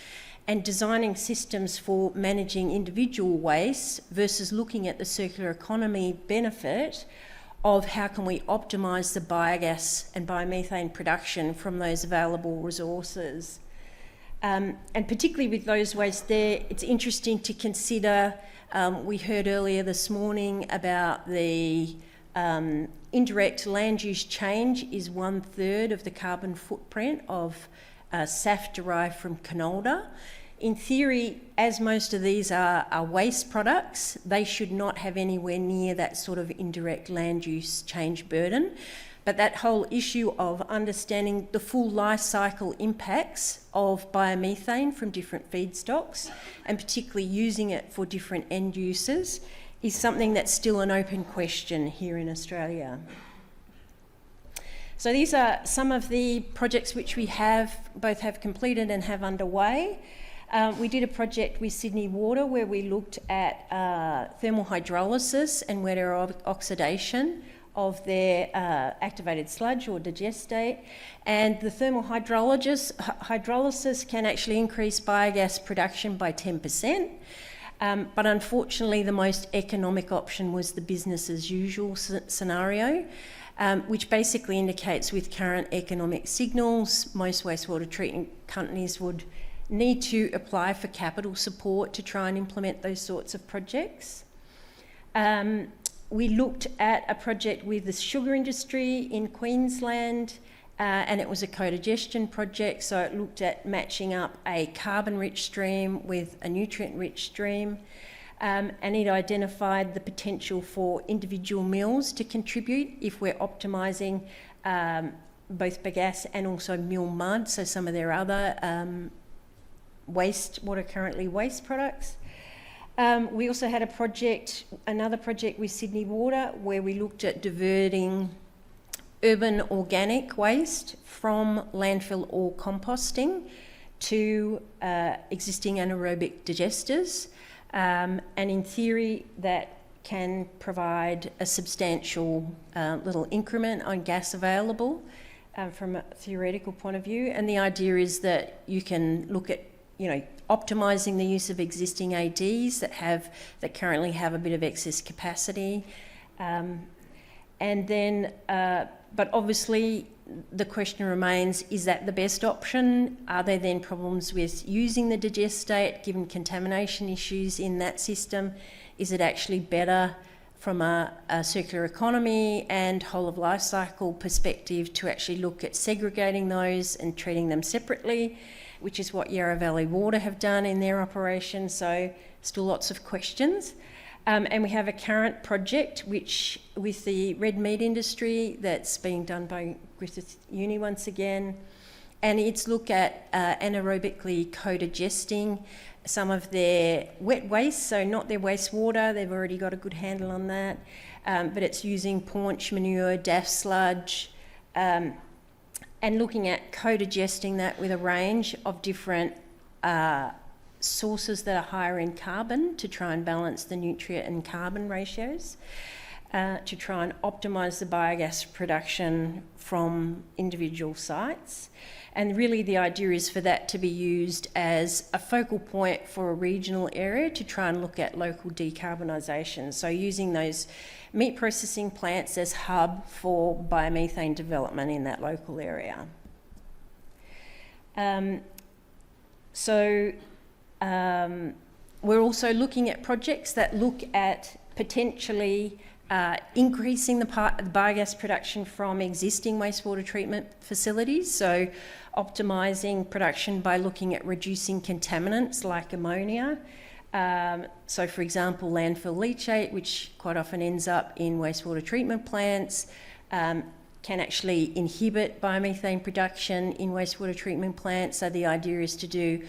and designing systems for managing individual waste versus looking at the circular economy benefit of how can we optimise the biogas and biomethane production from those available resources. And particularly with those wastes there, it's interesting to consider, we heard earlier this morning about the indirect land use change is 1/3 of the carbon footprint of SAF derived from canola. In theory, as most of these are waste products, they should not have anywhere near that sort of indirect land use change burden. But that whole issue of understanding the full life cycle impacts of biomethane from different feedstocks, and particularly using it for different end uses, is something that's still an open question here in Australia. So these are some of the projects which we both have completed and have underway. We did a project with Sydney Water where we looked at thermal hydrolysis and wet air oxidation of their activated sludge or digestate. And the thermal hydrolysis can actually increase biogas production by 10%. But unfortunately, the most economic option was the business as usual scenario, which basically indicates with current economic signals, most wastewater treatment companies would need to apply for capital support to try and implement those sorts of projects. We looked at a project with the sugar industry in Queensland, and it was a co-digestion project, so it looked at matching up a carbon-rich stream with a nutrient-rich stream, and it identified the potential for individual mills to contribute if we're optimising both bagasse and also mill mud, so some of their other currently waste products. We also had another project with Sydney Water where we looked at diverting urban organic waste from landfill or composting to existing anaerobic digesters. And in theory, that can provide a substantial little increment on gas available from a theoretical point of view. And the idea is that you can look at optimising the use of existing ADs that currently have a bit of excess capacity. And then, but obviously the question remains, is that the best option? Are there then problems with using the digestate given contamination issues in that system? Is it actually better from a circular economy and whole of life cycle perspective to actually look at segregating those and treating them separately, which is what Yarra Valley Water have done in their operation. So still lots of questions. And we have a current project which with the red meat industry that's being done by Griffith Uni once again. And it's look at anaerobically co-digesting some of their wet waste, so not their wastewater, they've already got a good handle on that, but it's using paunch manure, DAF sludge, and looking at co-digesting that with a range of different sources that are higher in carbon to try and balance the nutrient and carbon ratios, to try and optimise the biogas production from individual sites. And really the idea is for that to be used as a focal point for a regional area to try and look at local decarbonisation. So using those meat processing plants as hub for biomethane development in that local area. We're also looking at projects that look at potentially increasing the biogas production from existing wastewater treatment facilities, so optimising production by looking at reducing contaminants like ammonia. So for example, landfill leachate, which quite often ends up in wastewater treatment plants, can actually inhibit biomethane production in wastewater treatment plants. So the idea is to do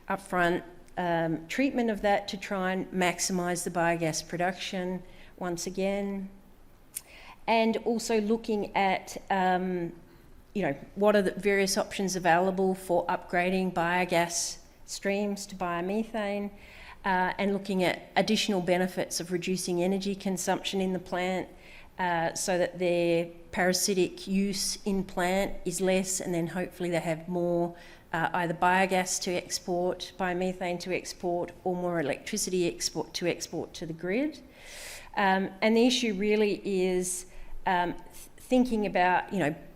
upfront treatment of that to try and maximise the biogas production once again, and also looking at what are the various options available for upgrading biogas streams to biomethane, and looking at additional benefits of reducing energy consumption in the plant so that their parasitic use in plant is less, and then hopefully they have more either biogas to export, biomethane to export, or more electricity export to the grid. And the issue really is thinking about,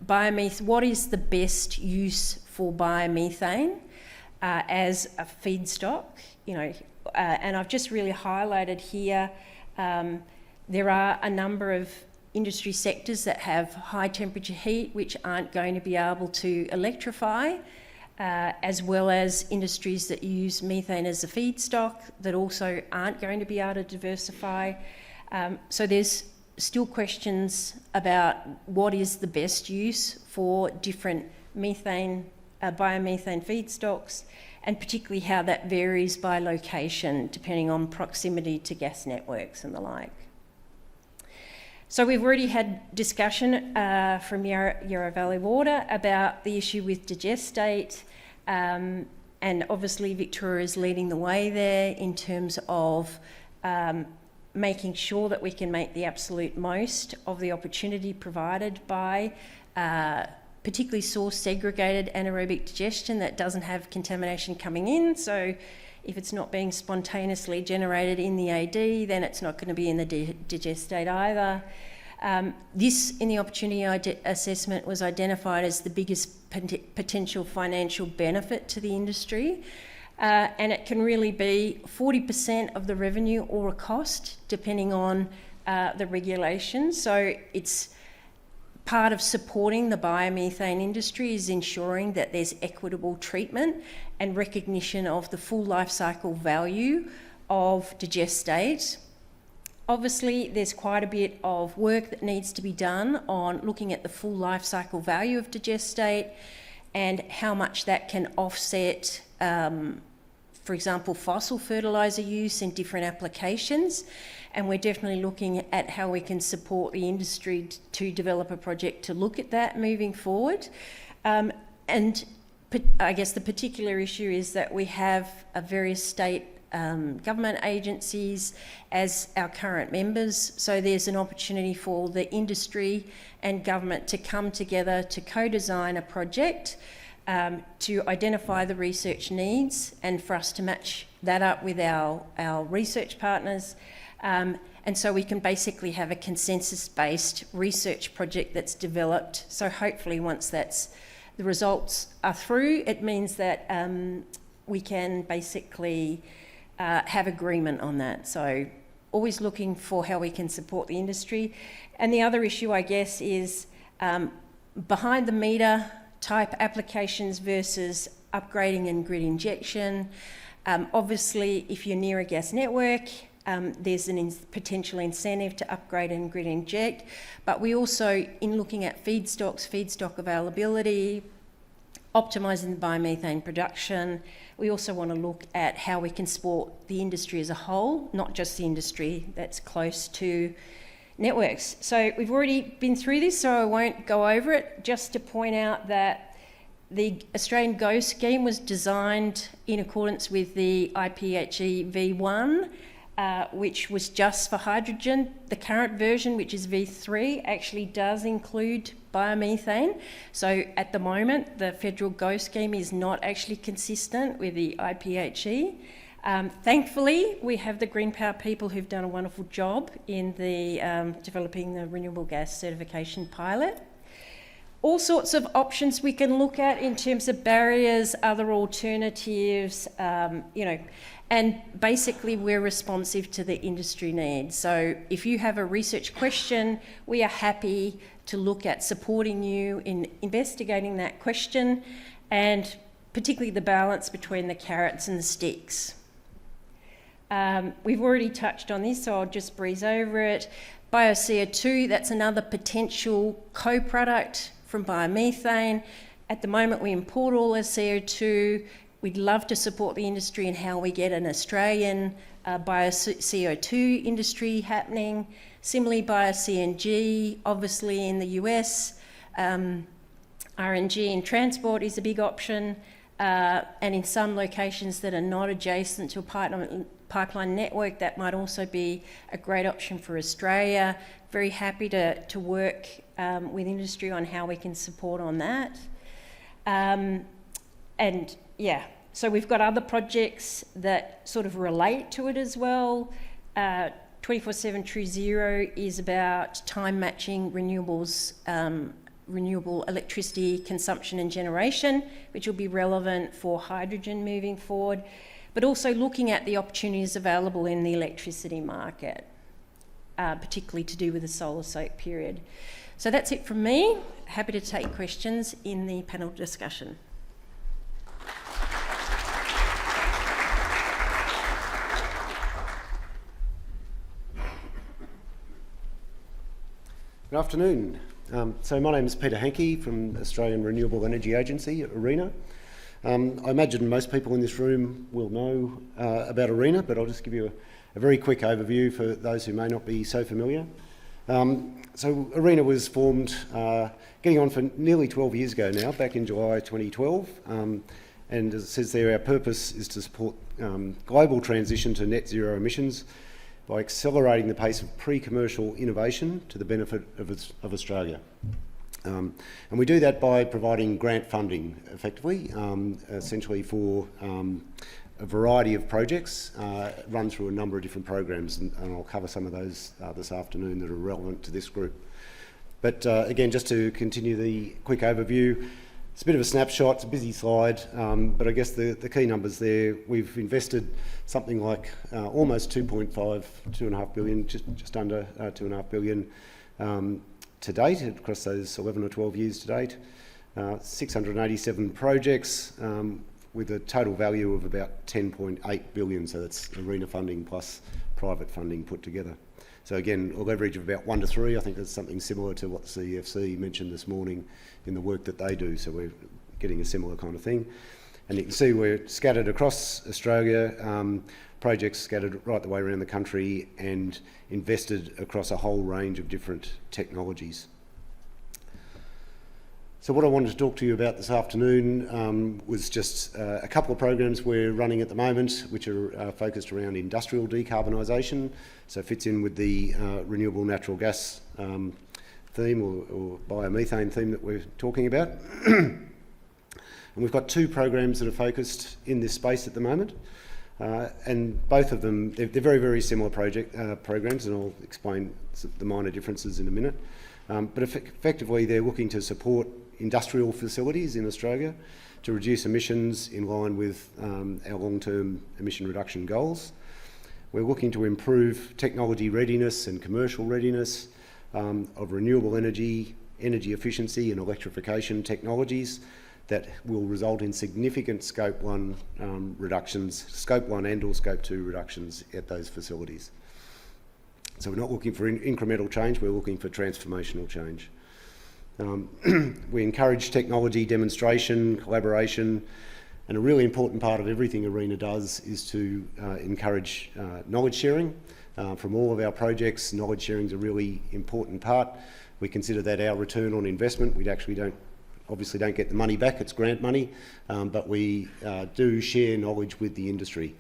biomethane, what is the best use for biomethane as a feedstock, and I've just really highlighted here, there are a number of industry sectors that have high temperature heat which aren't going to be able to electrify, as well as industries that use methane as a feedstock that also aren't going to be able to diversify. So there's still questions about what is the best use for different biomethane feedstocks, and particularly how that varies by location depending on proximity to gas networks and the like. So we've already had discussion from Yarra Valley Water about the issue with Digestate, and obviously Victoria is leading the way there in terms of making sure that we can make the absolute most of the opportunity provided by particularly source segregated anaerobic digestion that doesn't have contamination coming in. So if it's not being spontaneously generated in the AD, then it's not going to be in the Digestate either. This, in the opportunity assessment, was identified as the biggest potential financial benefit to the industry. And it can really be 40% of the revenue or a cost, depending on the regulations. So it's part of supporting the biomethane industry is ensuring that there's equitable treatment and recognition of the full life cycle value of Digestate. Obviously, there's quite a bit of work that needs to be done on looking at the full life cycle value of Digestate and how much that can offset, for example, fossil fertiliser use in different applications. And we're definitely looking at how we can support the industry to develop a project to look at that moving forward. And I guess the particular issue is that we have various state government agencies as our current members. So there's an opportunity for the industry and government to come together to co-design a project to identify the research needs and for us to match that up with our research partners. And so we can basically have a consensus-based research project that's developed. So hopefully once the results are through, it means that we can basically have agreement on that. So always looking for how we can support the industry. And the other issue, I guess, is behind the meter type applications versus upgrading and grid injection. Obviously, if you're near a gas network, there's an potential incentive to upgrade and grid inject. But we also, in looking at feedstock availability, optimising the biomethane production, we also want to look at how we can support the industry as a whole, not just the industry that's close to networks. So we've already been through this, so I won't go over it, just to point out that the Australian GO scheme was designed in accordance with the IPHE V1, which was just for hydrogen. The current version, which is V3, actually does include biomethane. So at the moment, the federal GO scheme is not actually consistent with the IPHE. Thankfully, we have the GreenPower people who've done a wonderful job in the developing the renewable gas certification pilot. All sorts of options we can look at in terms of barriers, other alternatives, and basically we're responsive to the industry needs. So if you have a research question, we are happy to look at supporting you in investigating that question, and particularly the balance between the carrots and the sticks. We've already touched on this, so I'll just breeze over it. Bio-CO2, that's another potential co-product from biomethane. At the moment, we import all our CO2. We'd love to support the industry in how we get an Australian bio-CO2 industry happening. Similarly, bio-CNG, obviously in the US, RNG in transport is a big option, and in some locations that are not adjacent to a pipeline network, that might also be a great option for Australia. Very happy to work with industry on how we can support on that. And yeah, so we've got other projects that sort of relate to it as well. 24/7 True Zero is about time matching renewables, renewable electricity consumption and generation, which will be relevant for hydrogen moving forward, but also looking at the opportunities available in the electricity market, particularly to do with the solar soak period. So that's it from me. Happy to take questions in the panel discussion. Good afternoon. So my name is Peter Haenke from Australian Renewable Energy Agency, ARENA. I imagine most people in this room will know about ARENA, but I'll just give you a very quick overview for those who may not be so familiar. So ARENA was formed getting on for nearly 12 years ago now, back in July 2012. And as it says there, our purpose is to support global transition to net zero emissions by accelerating the pace of pre-commercial innovation to the benefit of Australia. And we do that by providing grant funding, effectively, essentially for a variety of projects, run through a number of different programs, and I'll cover some of those this afternoon that are relevant to this group. But again, just to continue the quick overview, it's a bit of a snapshot, it's a busy slide, but I guess the key numbers there, we've invested something like almost 2.5 billion, just under 2.5 billion to date, across those 11 or 12 years to date. 687 projects with a total value of about 10.8 billion, so that's ARENA funding plus private funding put together. So again, a leverage of about 1 to 3. I think that's something similar to what the CEFC mentioned this morning in the work that they do. So we're getting a similar kind of thing. And you can see we're scattered across Australia, projects scattered right the way around the country and invested across a whole range of different technologies. So what I wanted to talk to you about this afternoon was just a couple of programs we're running at the moment, which are focused around industrial decarbonisation. So it fits in with the renewable natural gas theme or biomethane theme that we're talking about. And we've got 2 programs that are focused in this space at the moment. And both of them, they're very, very similar programs, and I'll explain the minor differences in a minute. But effectively, they're looking to support industrial facilities in Australia to reduce emissions in line with our long-term emission reduction goals. We're looking to improve technology readiness and commercial readiness of renewable energy, energy efficiency and electrification technologies that will result in significant Scope 1 reductions, Scope 1 and or Scope 2 reductions at those facilities. So we're not looking for incremental change, we're looking for transformational change. We encourage technology demonstration, collaboration, and a really important part of everything ARENA does is to encourage knowledge sharing. From all of our projects, knowledge sharing is a really important part. We consider that our return on investment. We actually obviously don't get the money back, it's grant money, but we do share knowledge with the industry.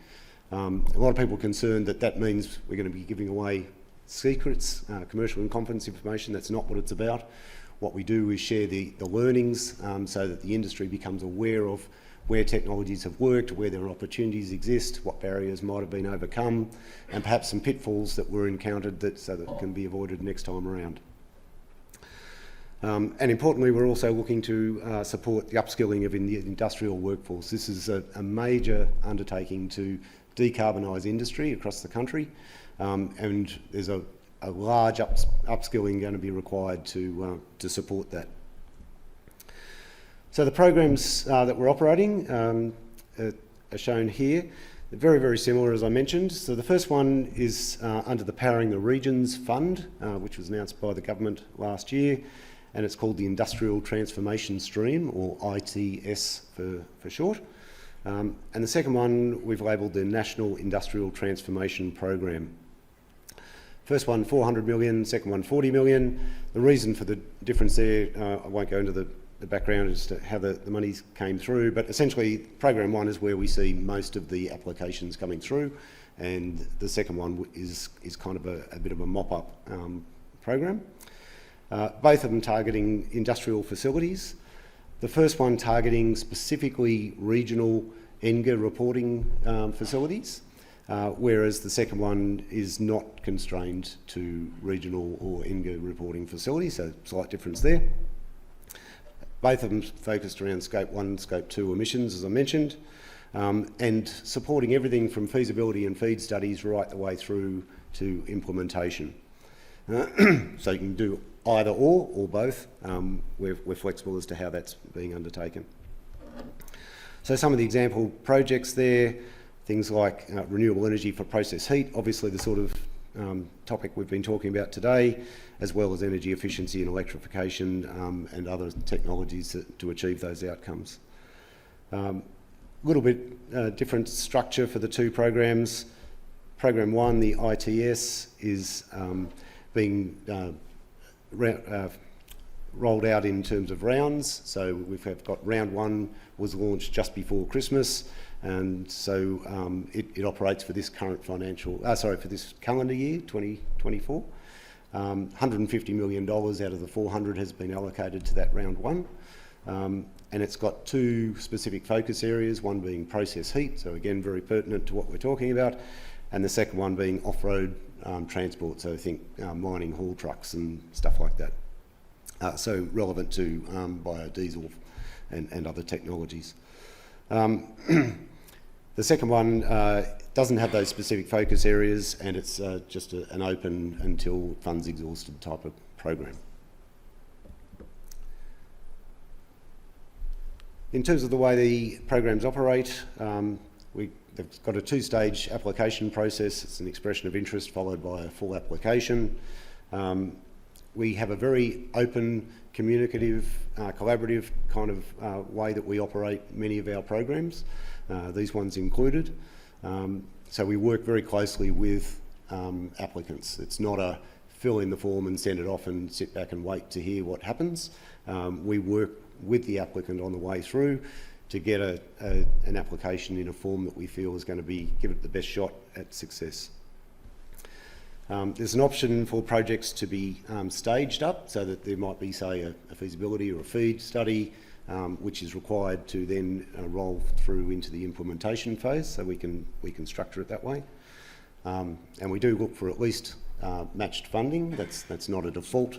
A lot of people are concerned that means we're going to be giving away secrets, commercial and confidence information. That's not what it's about. What we do is share the learnings so that the industry becomes aware of where technologies have worked, where their opportunities exist, what barriers might have been overcome, and perhaps some pitfalls that were encountered so that can be avoided next time around. And importantly, we're also looking to support the upskilling of the industrial workforce. This is a major undertaking to decarbonise industry across the country, and there's a large upskilling going to be required to support that. So the programs that we're operating are shown here. They're very, very similar, as I mentioned. So the first one is under the Powering the Regions Fund, which was announced by the government last year, and it's called the Industrial Transformation Stream, or ITS for short. And the second one we've labelled the National Industrial Transformation Program. First one, 400 million, second one, 40 million. The reason for the difference there, I won't go into the background as to how the monies came through, but essentially program one is where we see most of the applications coming through, and the second one is kind of a bit of a mop-up program. Both of them targeting industrial facilities. The first one targeting specifically regional NGA reporting facilities, whereas the second one is not constrained to regional or NGA reporting facilities, so slight difference there. Both of them focused around Scope 1, Scope 2 emissions, as I mentioned, and supporting everything from feasibility and feed studies right the way through to implementation. So you can do either or both. We're flexible as to how that's being undertaken. So some of the example projects there, things like renewable energy for process heat, obviously the sort of topic we've been talking about today, as well as energy efficiency and electrification and other technologies to achieve those outcomes. Little bit different structure for the two programs. Program one, the ITS, is being rolled out in terms of rounds. So we've got round one was launched just before Christmas, and so it operates for this current for this calendar year, 2024. $150 million out of the 400 has been allocated to that round one. And it's got two specific focus areas, one being process heat, so again, very pertinent to what we're talking about, and the second one being off-road transport, so think mining haul trucks and stuff like that. So relevant to biodiesel and other technologies. The second one doesn't have those specific focus areas, and it's just an open until funds exhausted type of program. In terms of the way the programs operate, they've got a two-stage application process. It's an expression of interest followed by a full application. We have a very open, communicative, collaborative kind of way that we operate many of our programs, these ones included. So we work very closely with applicants. It's not a fill in the form and send it off and sit back and wait to hear what happens. We work with the applicant on the way through to get an application in a form that we feel is going to give it the best shot at success. There's an option for projects to be staged up, so that there might be, say, a feasibility or a feed study, which is required to then roll through into the implementation phase, so we can structure it that way. And we do look for at least matched funding. That's not a default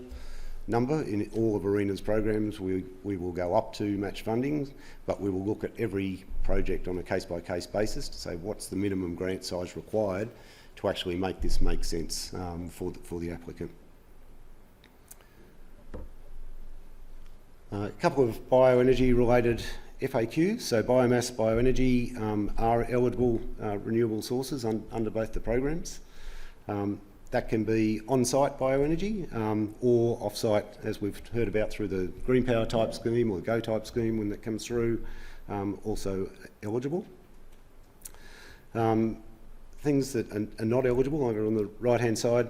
number. In all of ARENA's programs, we will go up to match funding, but we will look at every project on a case-by-case basis to say what's the minimum grant size required to actually make this make sense for the applicant. A couple of bioenergy related FAQs. So biomass, bioenergy are eligible renewable sources under both the programs. That can be on-site bioenergy or off-site, as we've heard about through the GreenPower type scheme or the Go type scheme when that comes through, also eligible. Things that are not eligible, over on the right-hand side,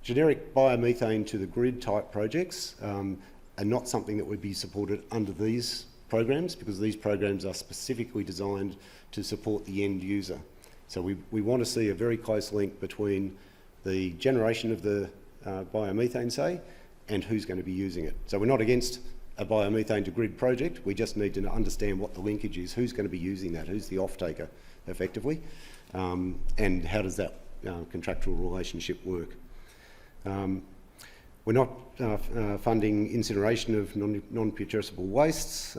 generic biomethane to the grid type projects are not something that would be supported under these programs, because these programs are specifically designed to support the end user. So we want to see a very close link between the generation of the biomethane, say, and who's going to be using it. So we're not against a biomethane to grid project, we just need to understand what the linkage is, who's going to be using that, who's the off-taker effectively, and how does that contractual relationship work. We're not funding incineration of non-putrescible wastes,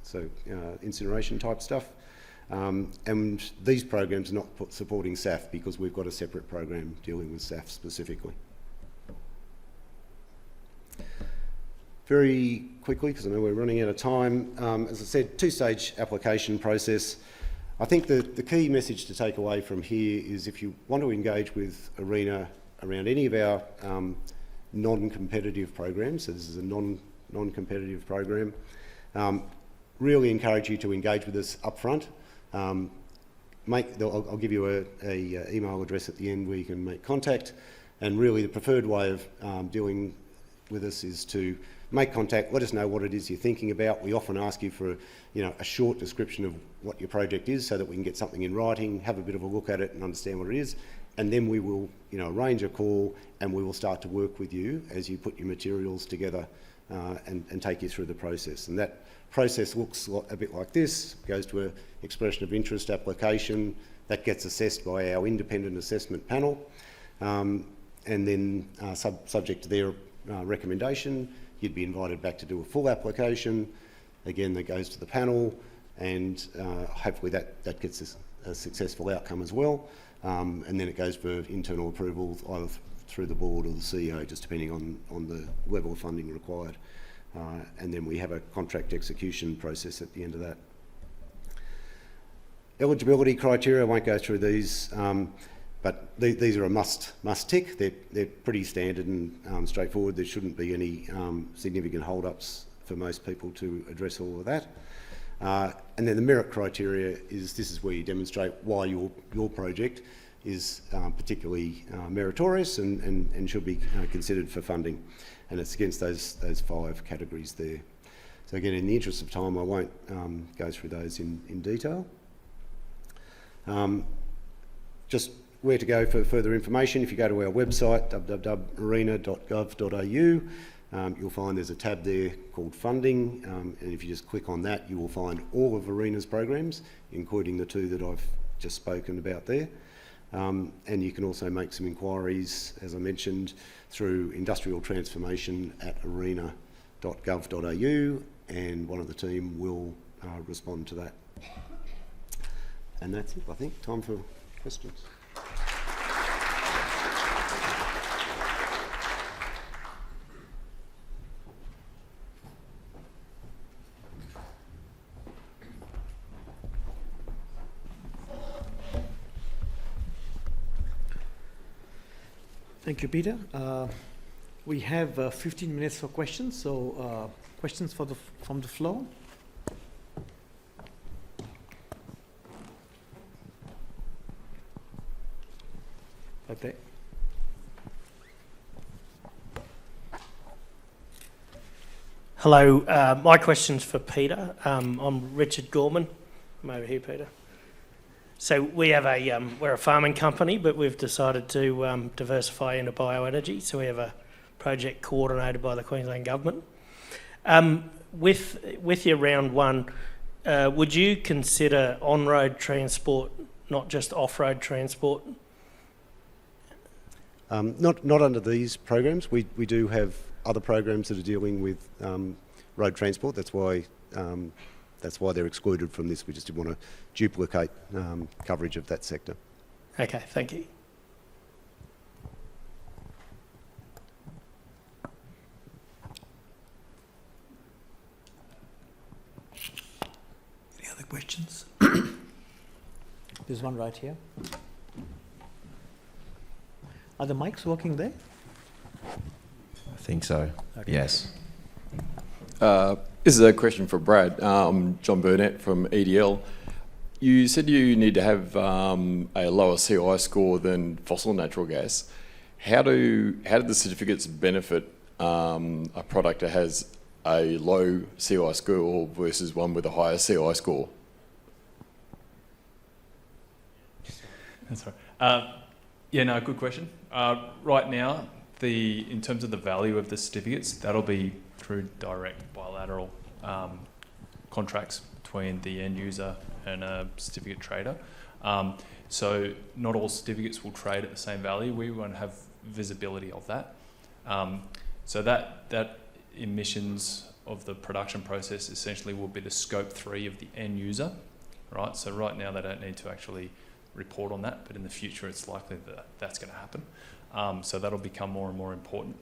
so incineration type stuff. And these programs are not supporting SAF because we've got a separate program dealing with SAF specifically. Very quickly, because I know we're running out of time, as I said, two-stage application process. I think the key message to take away from here is if you want to engage with ARENA around any of our non-competitive programs, so this is a non-competitive program, really encourage you to engage with us up front. I'll give you a email address at the end where you can make contact, and really the preferred way of dealing with us is to make contact, let us know what it is you're thinking about. We often ask you for a short description of what your project is so that we can get something in writing, have a bit of a look at it and understand what it is, and then we will arrange a call and we will start to work with you as you put your materials together and take you through the process. And that process looks a bit like this. It goes to an expression of interest application that gets assessed by our independent assessment panel, and then subject to their recommendation, you'd be invited back to do a full application. Again, that goes to the panel, and hopefully that gets us a successful outcome as well. And then it goes for internal approval either through the board or the CEO, just depending on the level of funding required. And then we have a contract execution process at the end of that. Eligibility criteria, I won't go through these, but these are a must tick. They're pretty standard and straightforward. There shouldn't be any significant hold-ups for most people to address all of that. And then the merit criteria this is where you demonstrate why your project is particularly meritorious and should be considered for funding. And it's against those 5 categories there. So again, in the interest of time, I won't go through those in detail. Just where to go for further information, if you go to our website, www.arena.gov.au, you'll find there's a tab there called Funding, and if you just click on that, you will find all of ARENA's programs, including the 2 that I've just spoken about there. And you can also make some inquiries, as I mentioned, through industrial transformation at arena.gov.au, and one of the team will respond to that. And that's it, I think. Time for questions. Thank you, Peter. We have 15 minutes for questions, so questions from the floor. Okay. Hello, my question's for Peter. I'm Richard Gorman. I'm over here, Peter. So we have we're a farming company, but we've decided to diversify into bioenergy. So we have a project coordinated by the Queensland Government. With your round 1, would you consider on-road transport, not just off-road transport? Not under these programs. We do have other programs that are dealing with road transport. That's why they're excluded from this. We just didn't want to duplicate coverage of that sector. Okay, thank you. Any other questions? There's one right here. Are the mics working there? I think so. Okay. Yes. This is a question for Brad. I'm John Burnett from EDL. You said you need to have a lower CI score than fossil natural gas. How do the certificates benefit a product that has a low CI score versus one with a higher CI score? That's right. Yeah, no, good question. Right now, in terms of the value of the certificates, that'll be through direct bilateral contracts between the end user and a certificate trader. So not all certificates will trade at the same value. We won't have visibility of that. So that emissions of the production process essentially will be the scope 3 of the end user, right? So right now they don't need to actually report on that, but in the future it's likely that that's going to happen. So that'll become more and more important.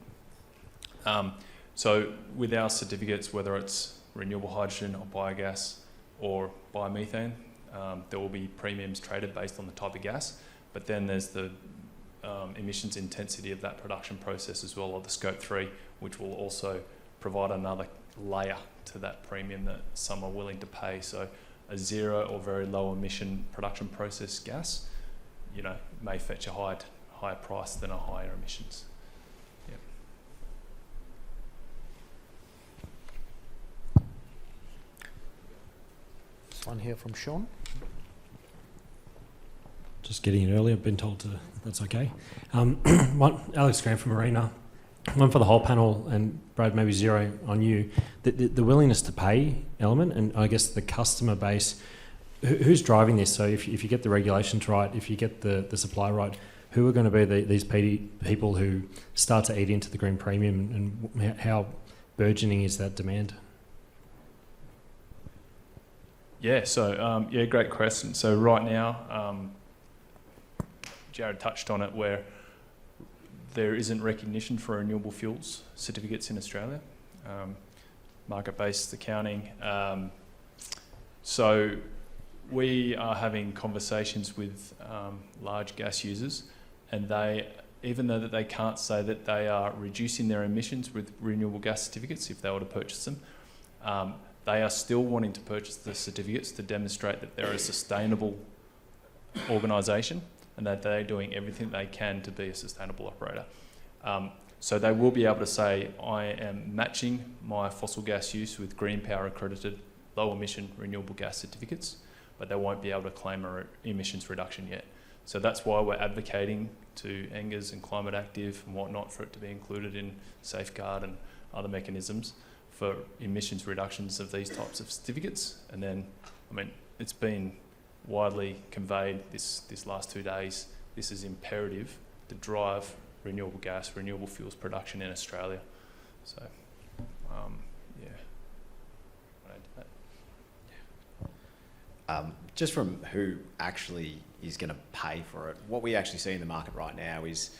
So with our certificates, whether it's renewable hydrogen or biogas or biomethane, there will be premiums traded based on the type of gas, but then there's the emissions intensity of that production process as well, or the scope 3, which will also provide another layer to that premium that some are willing to pay. So a zero or very low emission production process gas, may fetch a higher price than a higher emissions. Yep. This one here from Sean. Just getting in early, I've been told that's okay. Alex Grant from Arena. One for the whole panel, and Brad, maybe zero on you. The willingness to pay element, and I guess the customer base, who's driving this? So if you get the regulations right, if you get the supply right, who are going to be these people who start to eat into the green premium, and how burgeoning is that demand? Yeah, so great question. So right now, Jarrod touched on it, where there isn't recognition for renewable fuels certificates in Australia, market-based accounting. So we are having conversations with large gas users, and even though that they can't say that they are reducing their emissions with renewable gas certificates if they were to purchase them, they are still wanting to purchase the certificates to demonstrate that they're a sustainable organisation and that they're doing everything they can to be a sustainable operator. So they will be able to say, I am matching my fossil gas use with GreenPower accredited low emission renewable gas certificates, but they won't be able to claim an emissions reduction yet. So that's why we're advocating to NGAs and Climate Active and whatnot for it to be included in Safeguard and other mechanisms for emissions reductions of these types of certificates. And then, it's been widely conveyed this last 2 days, this is imperative to drive renewable gas, renewable fuels production in Australia. So, Just from who actually is going to pay for it, what we actually see in the market right now is,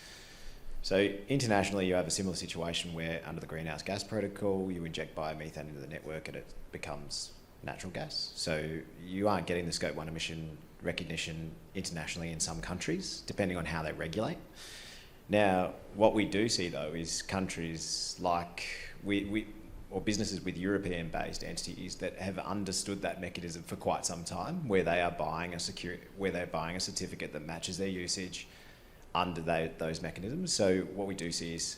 so internationally you have a similar situation where under the Greenhouse Gas Protocol, you inject biomethane into the network and it becomes natural gas. So you aren't getting the Scope 1 emission recognition internationally in some countries, depending on how they regulate. Now, what we do see though is countries like or businesses with European-based entities that have understood that mechanism for quite some time, where they are buying a certificate that matches their usage under those mechanisms. So what we do see is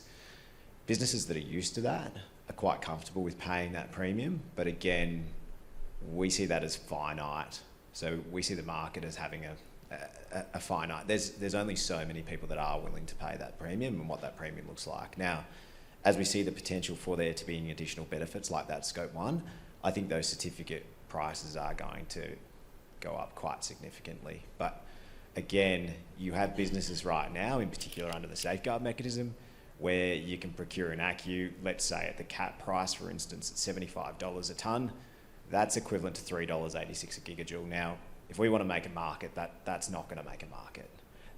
businesses that are used to that are quite comfortable with paying that premium, but again, we see that as finite. So we see the market as having a finite. There's only so many people that are willing to pay that premium and what that premium looks like. Now, as we see the potential for there to be any additional benefits like that Scope 1, I think those certificate prices are going to go up quite significantly. But again, you have businesses right now, in particular under the safeguard mechanism, where you can procure an ACCU, let's say at the cap price, for instance, at $75 a tonne. That's equivalent to $3.86 a gigajoule. Now, if we want to make a market, that's not going to make a market.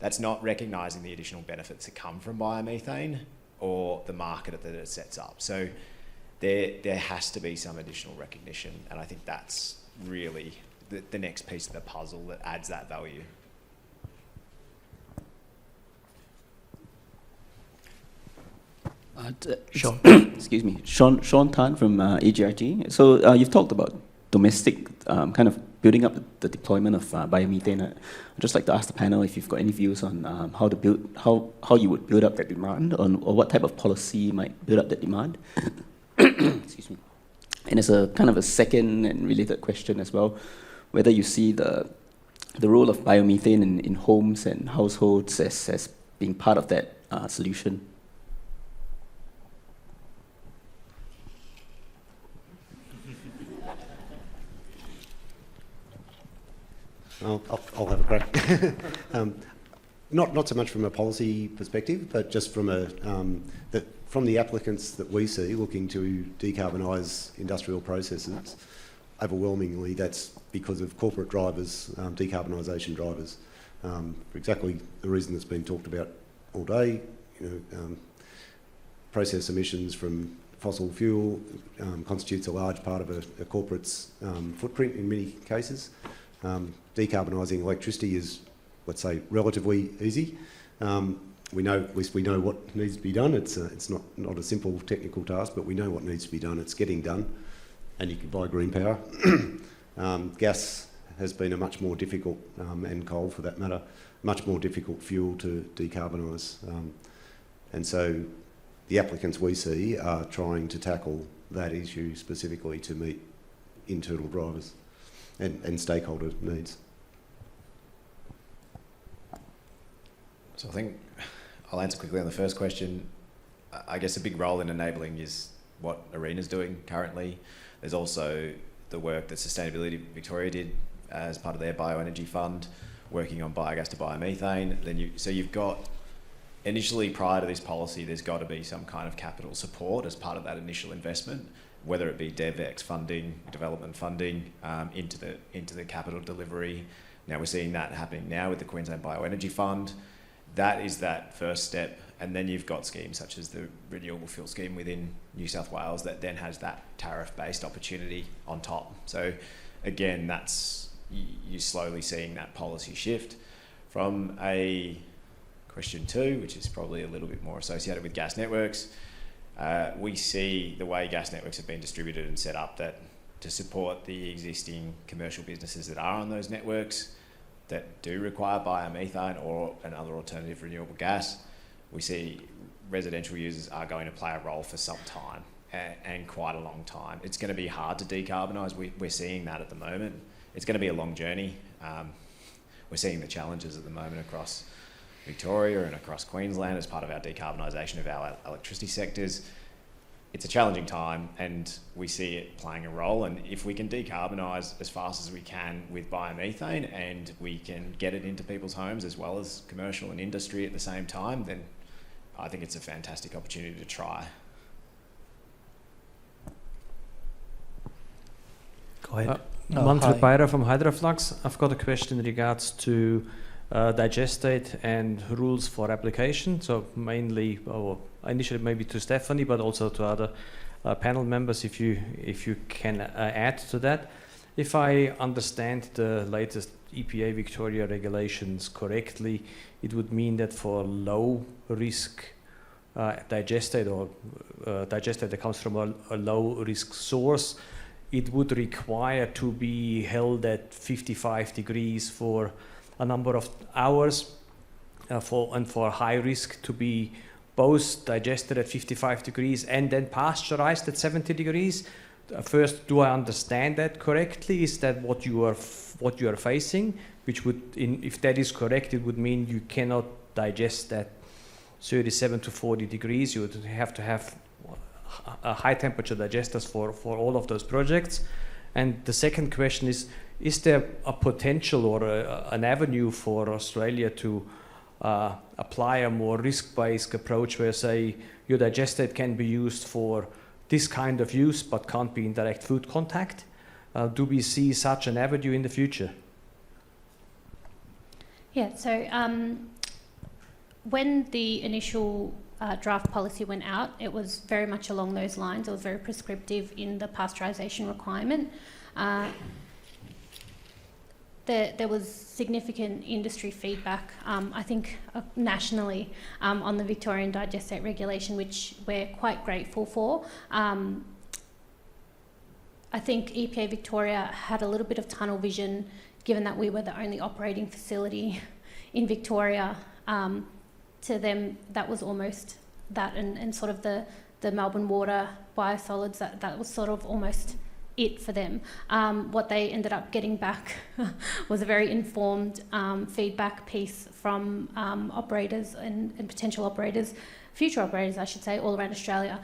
that's not recognising the additional benefits that come from biomethane or the market that it sets up. So there has to be some additional recognition, and I think that's really the next piece of the puzzle that adds that value. Sean. Excuse me, Sean Tan from AGIG. So you've talked about domestic kind of building up the deployment of biomethane. I'd just like to ask the panel if you've got any views on how you would build up that demand, or what type of policy might build up that demand. Excuse me. And as a kind of a second and related question as well, whether you see the role of biomethane in homes and households as being part of that solution. I'll have a crack. Not so much from a policy perspective, but just from from the applicants that we see looking to decarbonise industrial processes. Overwhelmingly, that's because of corporate drivers, decarbonisation drivers, for exactly the reason that's been talked about all day. Process emissions from fossil fuel constitutes a large part of a corporate's footprint in many cases. Decarbonising electricity is, let's say, relatively easy. We know, at least we know what needs to be done. It's not a simple technical task, but we know what needs to be done. It's getting done, and you can buy GreenPower. Gas has been a much more difficult, and coal for that matter, much more difficult fuel to decarbonise. And so the applicants we see are trying to tackle that issue specifically to meet internal drivers and stakeholder needs. So I think I'll answer quickly on the first question. I guess a big role in enabling is what ARENA's doing currently. There's also the work that Sustainability Victoria did as part of their bioenergy fund, working on biogas to biomethane. So you've got, initially prior to this policy, there's got to be some kind of capital support as part of that initial investment, whether it be DevEx funding, development funding, into the capital delivery. Now we're seeing that happening now with the Queensland Bioenergy Fund. That is that first step, and then you've got schemes such as the Renewable Fuel Scheme within New South Wales that then has that tariff-based opportunity on top. So again, that's, you're slowly seeing that policy shift. From a question 2, which is probably a little bit more associated with gas networks, we see the way gas networks have been distributed and set up that to support the existing commercial businesses that are on those networks that do require biomethane or another alternative renewable gas, we see residential users are going to play a role for some time and quite a long time. It's going to be hard to decarbonise. We're seeing that at the moment. It's going to be a long journey. We're seeing the challenges at the moment across Victoria and across Queensland as part of our decarbonisation of our electricity sectors. It's a challenging time, and we see it playing a role. And if we can decarbonise as fast as we can with biomethane, and we can get it into people's homes as well as commercial and industry at the same time, then I think it's a fantastic opportunity to try. Go ahead. Manfred Beyer from Hydroflux. I've got a question in regards to Digestate and rules for application. So mainly, initially maybe to Stephanie, but also to other panel members, if you can add to that. If I understand the latest EPA Victoria regulations correctly, it would mean that for low risk digestate or digestate that comes from a low risk source, it would require to be held at 55 degrees for a number of hours, for high risk to be both digested at 55 degrees and then pasteurized at 70 degrees. First, do I understand that correctly? Is that what you are facing? Which would, if that is correct, it would mean you cannot digest at 37 to 40 degrees. You would have to have a high temperature digesters for all of those projects. And the second question is there a potential or an avenue for Australia to apply a more risk-based approach where, say, your digestate can be used for this kind of use but can't be in direct food contact? Do we see such an avenue in the future? Yeah, so when the initial draft policy went out, it was very much along those lines. It was very prescriptive in the pasteurisation requirement. There was significant industry feedback, I think nationally, on the Victorian Digestate regulation, which we're quite grateful for. I think EPA Victoria had a little bit of tunnel vision, given that we were the only operating facility in Victoria. To them, that was almost that, and sort of the Melbourne water biosolids, that was sort of almost it for them. What they ended up getting back was a very informed feedback piece from operators and potential operators, future operators, I should say, all around Australia.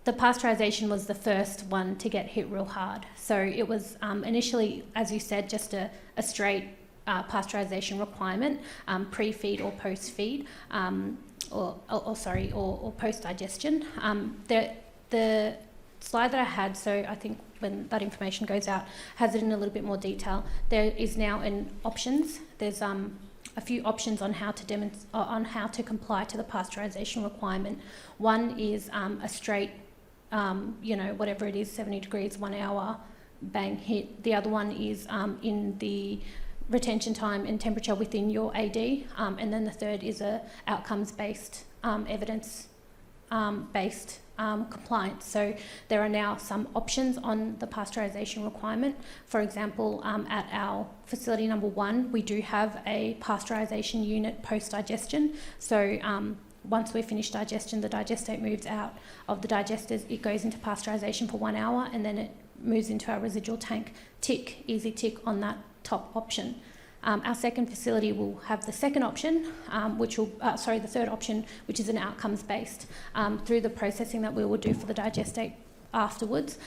The pasteurisation was the first one to get hit real hard. So it was initially, as you said, just a straight pasteurisation requirement, pre-feed or post-feed, or post-digestion. The slide that I had, so I think when that information goes out, has it in a little bit more detail. There is now an options. There's a few options on how to comply to the pasteurisation requirement. One is a straight, whatever it is, 70 degrees, 1 hour, bang, hit. The other one is in the retention time and temperature within your AD. And then the third is a outcomes-based, evidence-based compliance. So there are now some options on the pasteurisation requirement. For example, at our facility number 1, we do have a pasteurisation unit post-digestion. So once we're finished digestion, the digestate moves out of the digesters, it goes into pasteurisation for 1 hour, and then it moves into our residual tank. Tick, easy tick on that top option. Our second facility will have the second option, the third option, which is an outcomes-based. Through the processing that we will do for the digestate afterwards,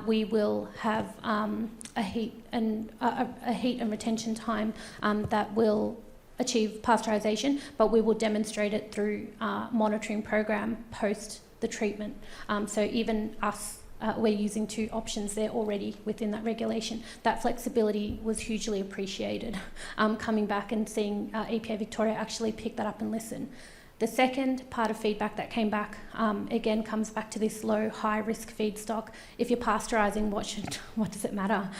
we will have a heat and retention time that will achieve pasteurisation, but we will demonstrate it through monitoring program post the treatment. So even us, we're using 2 options there already within that regulation. That flexibility was hugely appreciated. Coming back and seeing EPA Victoria actually pick that up and listen. The second part of feedback that came back, again, comes back to this low, high-risk feedstock. If you're pasteurising, what does it matter?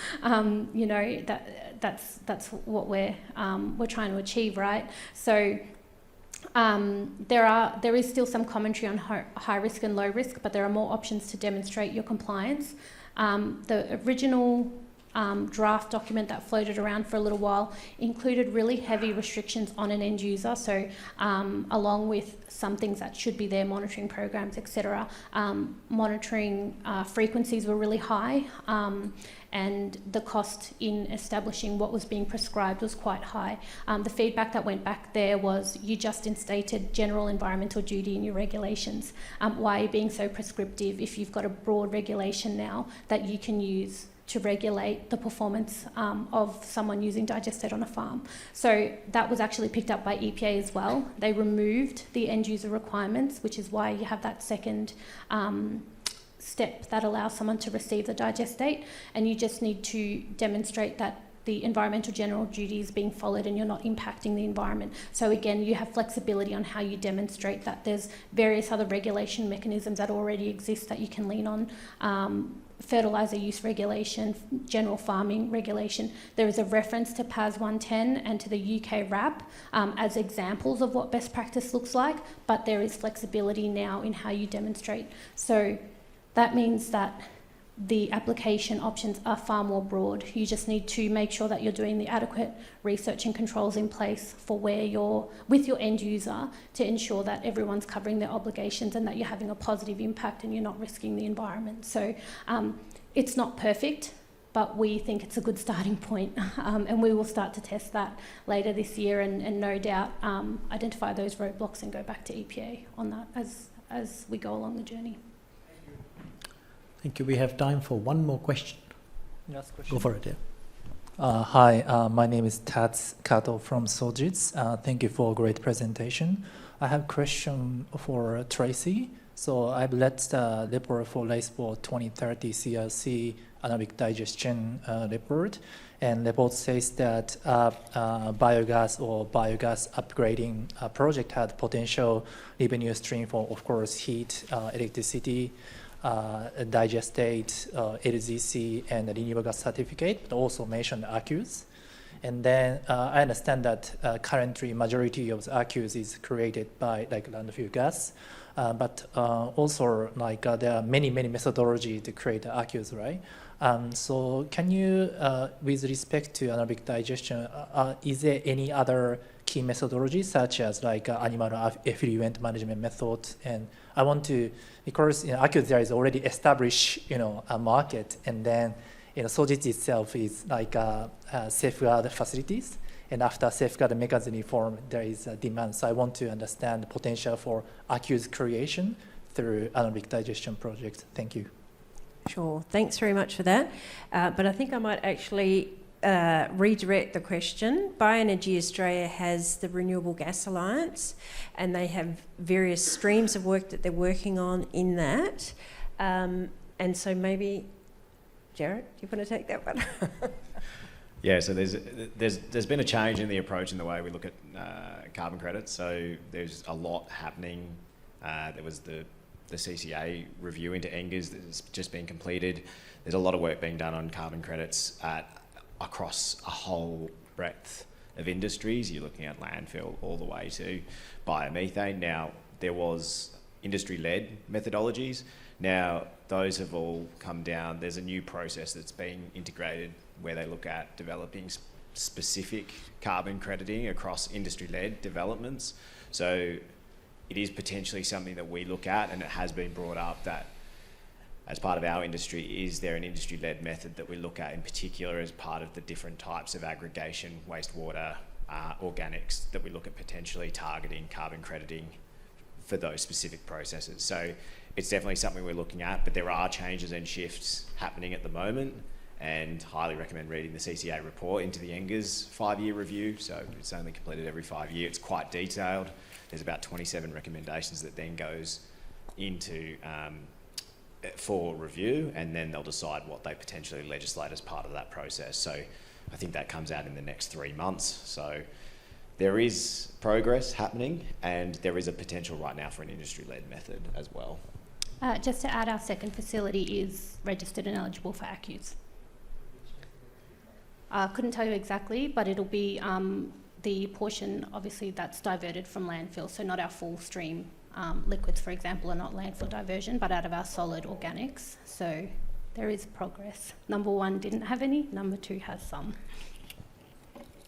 That's what we're trying to achieve, right? So there is still some commentary on high risk and low risk, but there are more options to demonstrate your compliance. The original draft document that floated around for a little while included really heavy restrictions on an end user. So along with some things that should be there, monitoring programs, etc. Monitoring frequencies were really high, and the cost in establishing what was being prescribed was quite high. The feedback that went back there was, you just instated general environmental duty in your regulations. Why are you being so prescriptive if you've got a broad regulation now that you can use to regulate the performance of someone using digestate on a farm? So that was actually picked up by EPA as well. They removed the end user requirements, which is why you have that second step that allows someone to receive the digestate, and you just need to demonstrate that the environmental general duty is being followed and you're not impacting the environment. So again, you have flexibility on how you demonstrate that. There's various other regulation mechanisms that already exist that you can lean on. Fertiliser use regulation, general farming regulation. There is a reference to PAS 110 and to the UK RAP as examples of what best practice looks like, but there is flexibility now in how you demonstrate. So that means that the application options are far more broad. You just need to make sure that you're doing the adequate research and controls in place for where you're with your end user to ensure that everyone's covering their obligations and that you're having a positive impact and you're not risking the environment. So it's not perfect, but we think it's a good starting point, and we will start to test that later this year and no doubt identify those roadblocks and go back to EPA on that as we go along the journey. Thank you. We have time for one more question. Last question. Go for it, yeah. Hi, my name is Tats Kato from Sojitz. Thank you for a great presentation. I have a question for Tracey. So I've led the report for Race for 2030 CRC anaerobic digestion report, and report says that biogas or biogas upgrading project had potential revenue stream for, of course, heat, electricity, Digestate, LGC, and renewable gas certificate, but also mentioned ACCUs. And then I understand that currently majority of the ACCUs is created by like landfill gas, but also like there are many methodologies to create ACCUs, right? So can you, with respect to anaerobic digestion, is there any other key methodologies such as like animal effluent management methods? And I want to, because ACCUs there is already established, a market, and then Sojitz itself is like safeguard facilities, and after safeguard mechanism reform, there is a demand. So I want to understand the potential for ACCUs creation through anaerobic digestion projects. Thank you. Sure, thanks very much for that. But I think I might actually redirect the question. Bioenergy Australia has the Renewable Gas Alliance, and they have various streams of work that they're working on in that. And so maybe, Jarrod, do you want to take that one? Yeah, so there's been a change in the approach in the way we look at carbon credits. So there's a lot happening. There was the CCA review into NGAs that's just been completed. There's a lot of work being done on carbon credits across a whole breadth of industries. You're looking at landfill all the way to biomethane. Now, there was industry-led methodologies. Now, those have all come down. There's a new process that's being integrated where they look at developing specific carbon crediting across industry-led developments. So it is potentially something that we look at, and it has been brought up that as part of our industry, is there an industry-led method that we look at in particular as part of the different types of aggregation, wastewater, organics, that we look at potentially targeting carbon crediting for those specific processes. So it's definitely something we're looking at, but there are changes and shifts happening at the moment, and highly recommend reading the CCA report into the NGAs 5-year review. So it's only completed every 5 years. It's quite detailed. There's about 27 recommendations that then goes into for review, and then they'll decide what they potentially legislate as part of that process. So I think that comes out in the next 3 months. So there is progress happening, and there is a potential right now for an industry-led method as well. Just to add, our second facility is registered and eligible for ACCUs. I couldn't tell you exactly, but it'll be the portion, obviously, that's diverted from landfill, so not our full stream liquids, for example, are not landfill diversion, but out of our solid organics. So there is progress. Number 1 didn't have any, number 2 has some.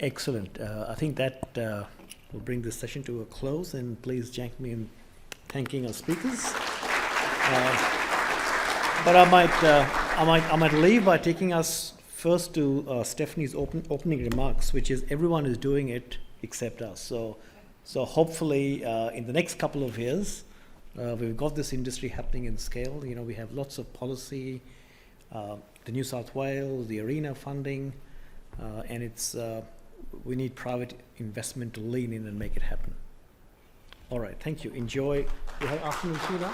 Excellent. I think that will bring this session to a close, and please join me in thanking our speakers. But I might leave by taking us first to Stephanie's opening remarks, which is everyone is doing it except us. So hopefully in the next couple of years, we've got this industry happening in scale. We have lots of policy, the New South Wales, the ARENA funding, and it's we need private investment to lean in and make it happen. All right, thank you. Enjoy. You have afternoon tea now?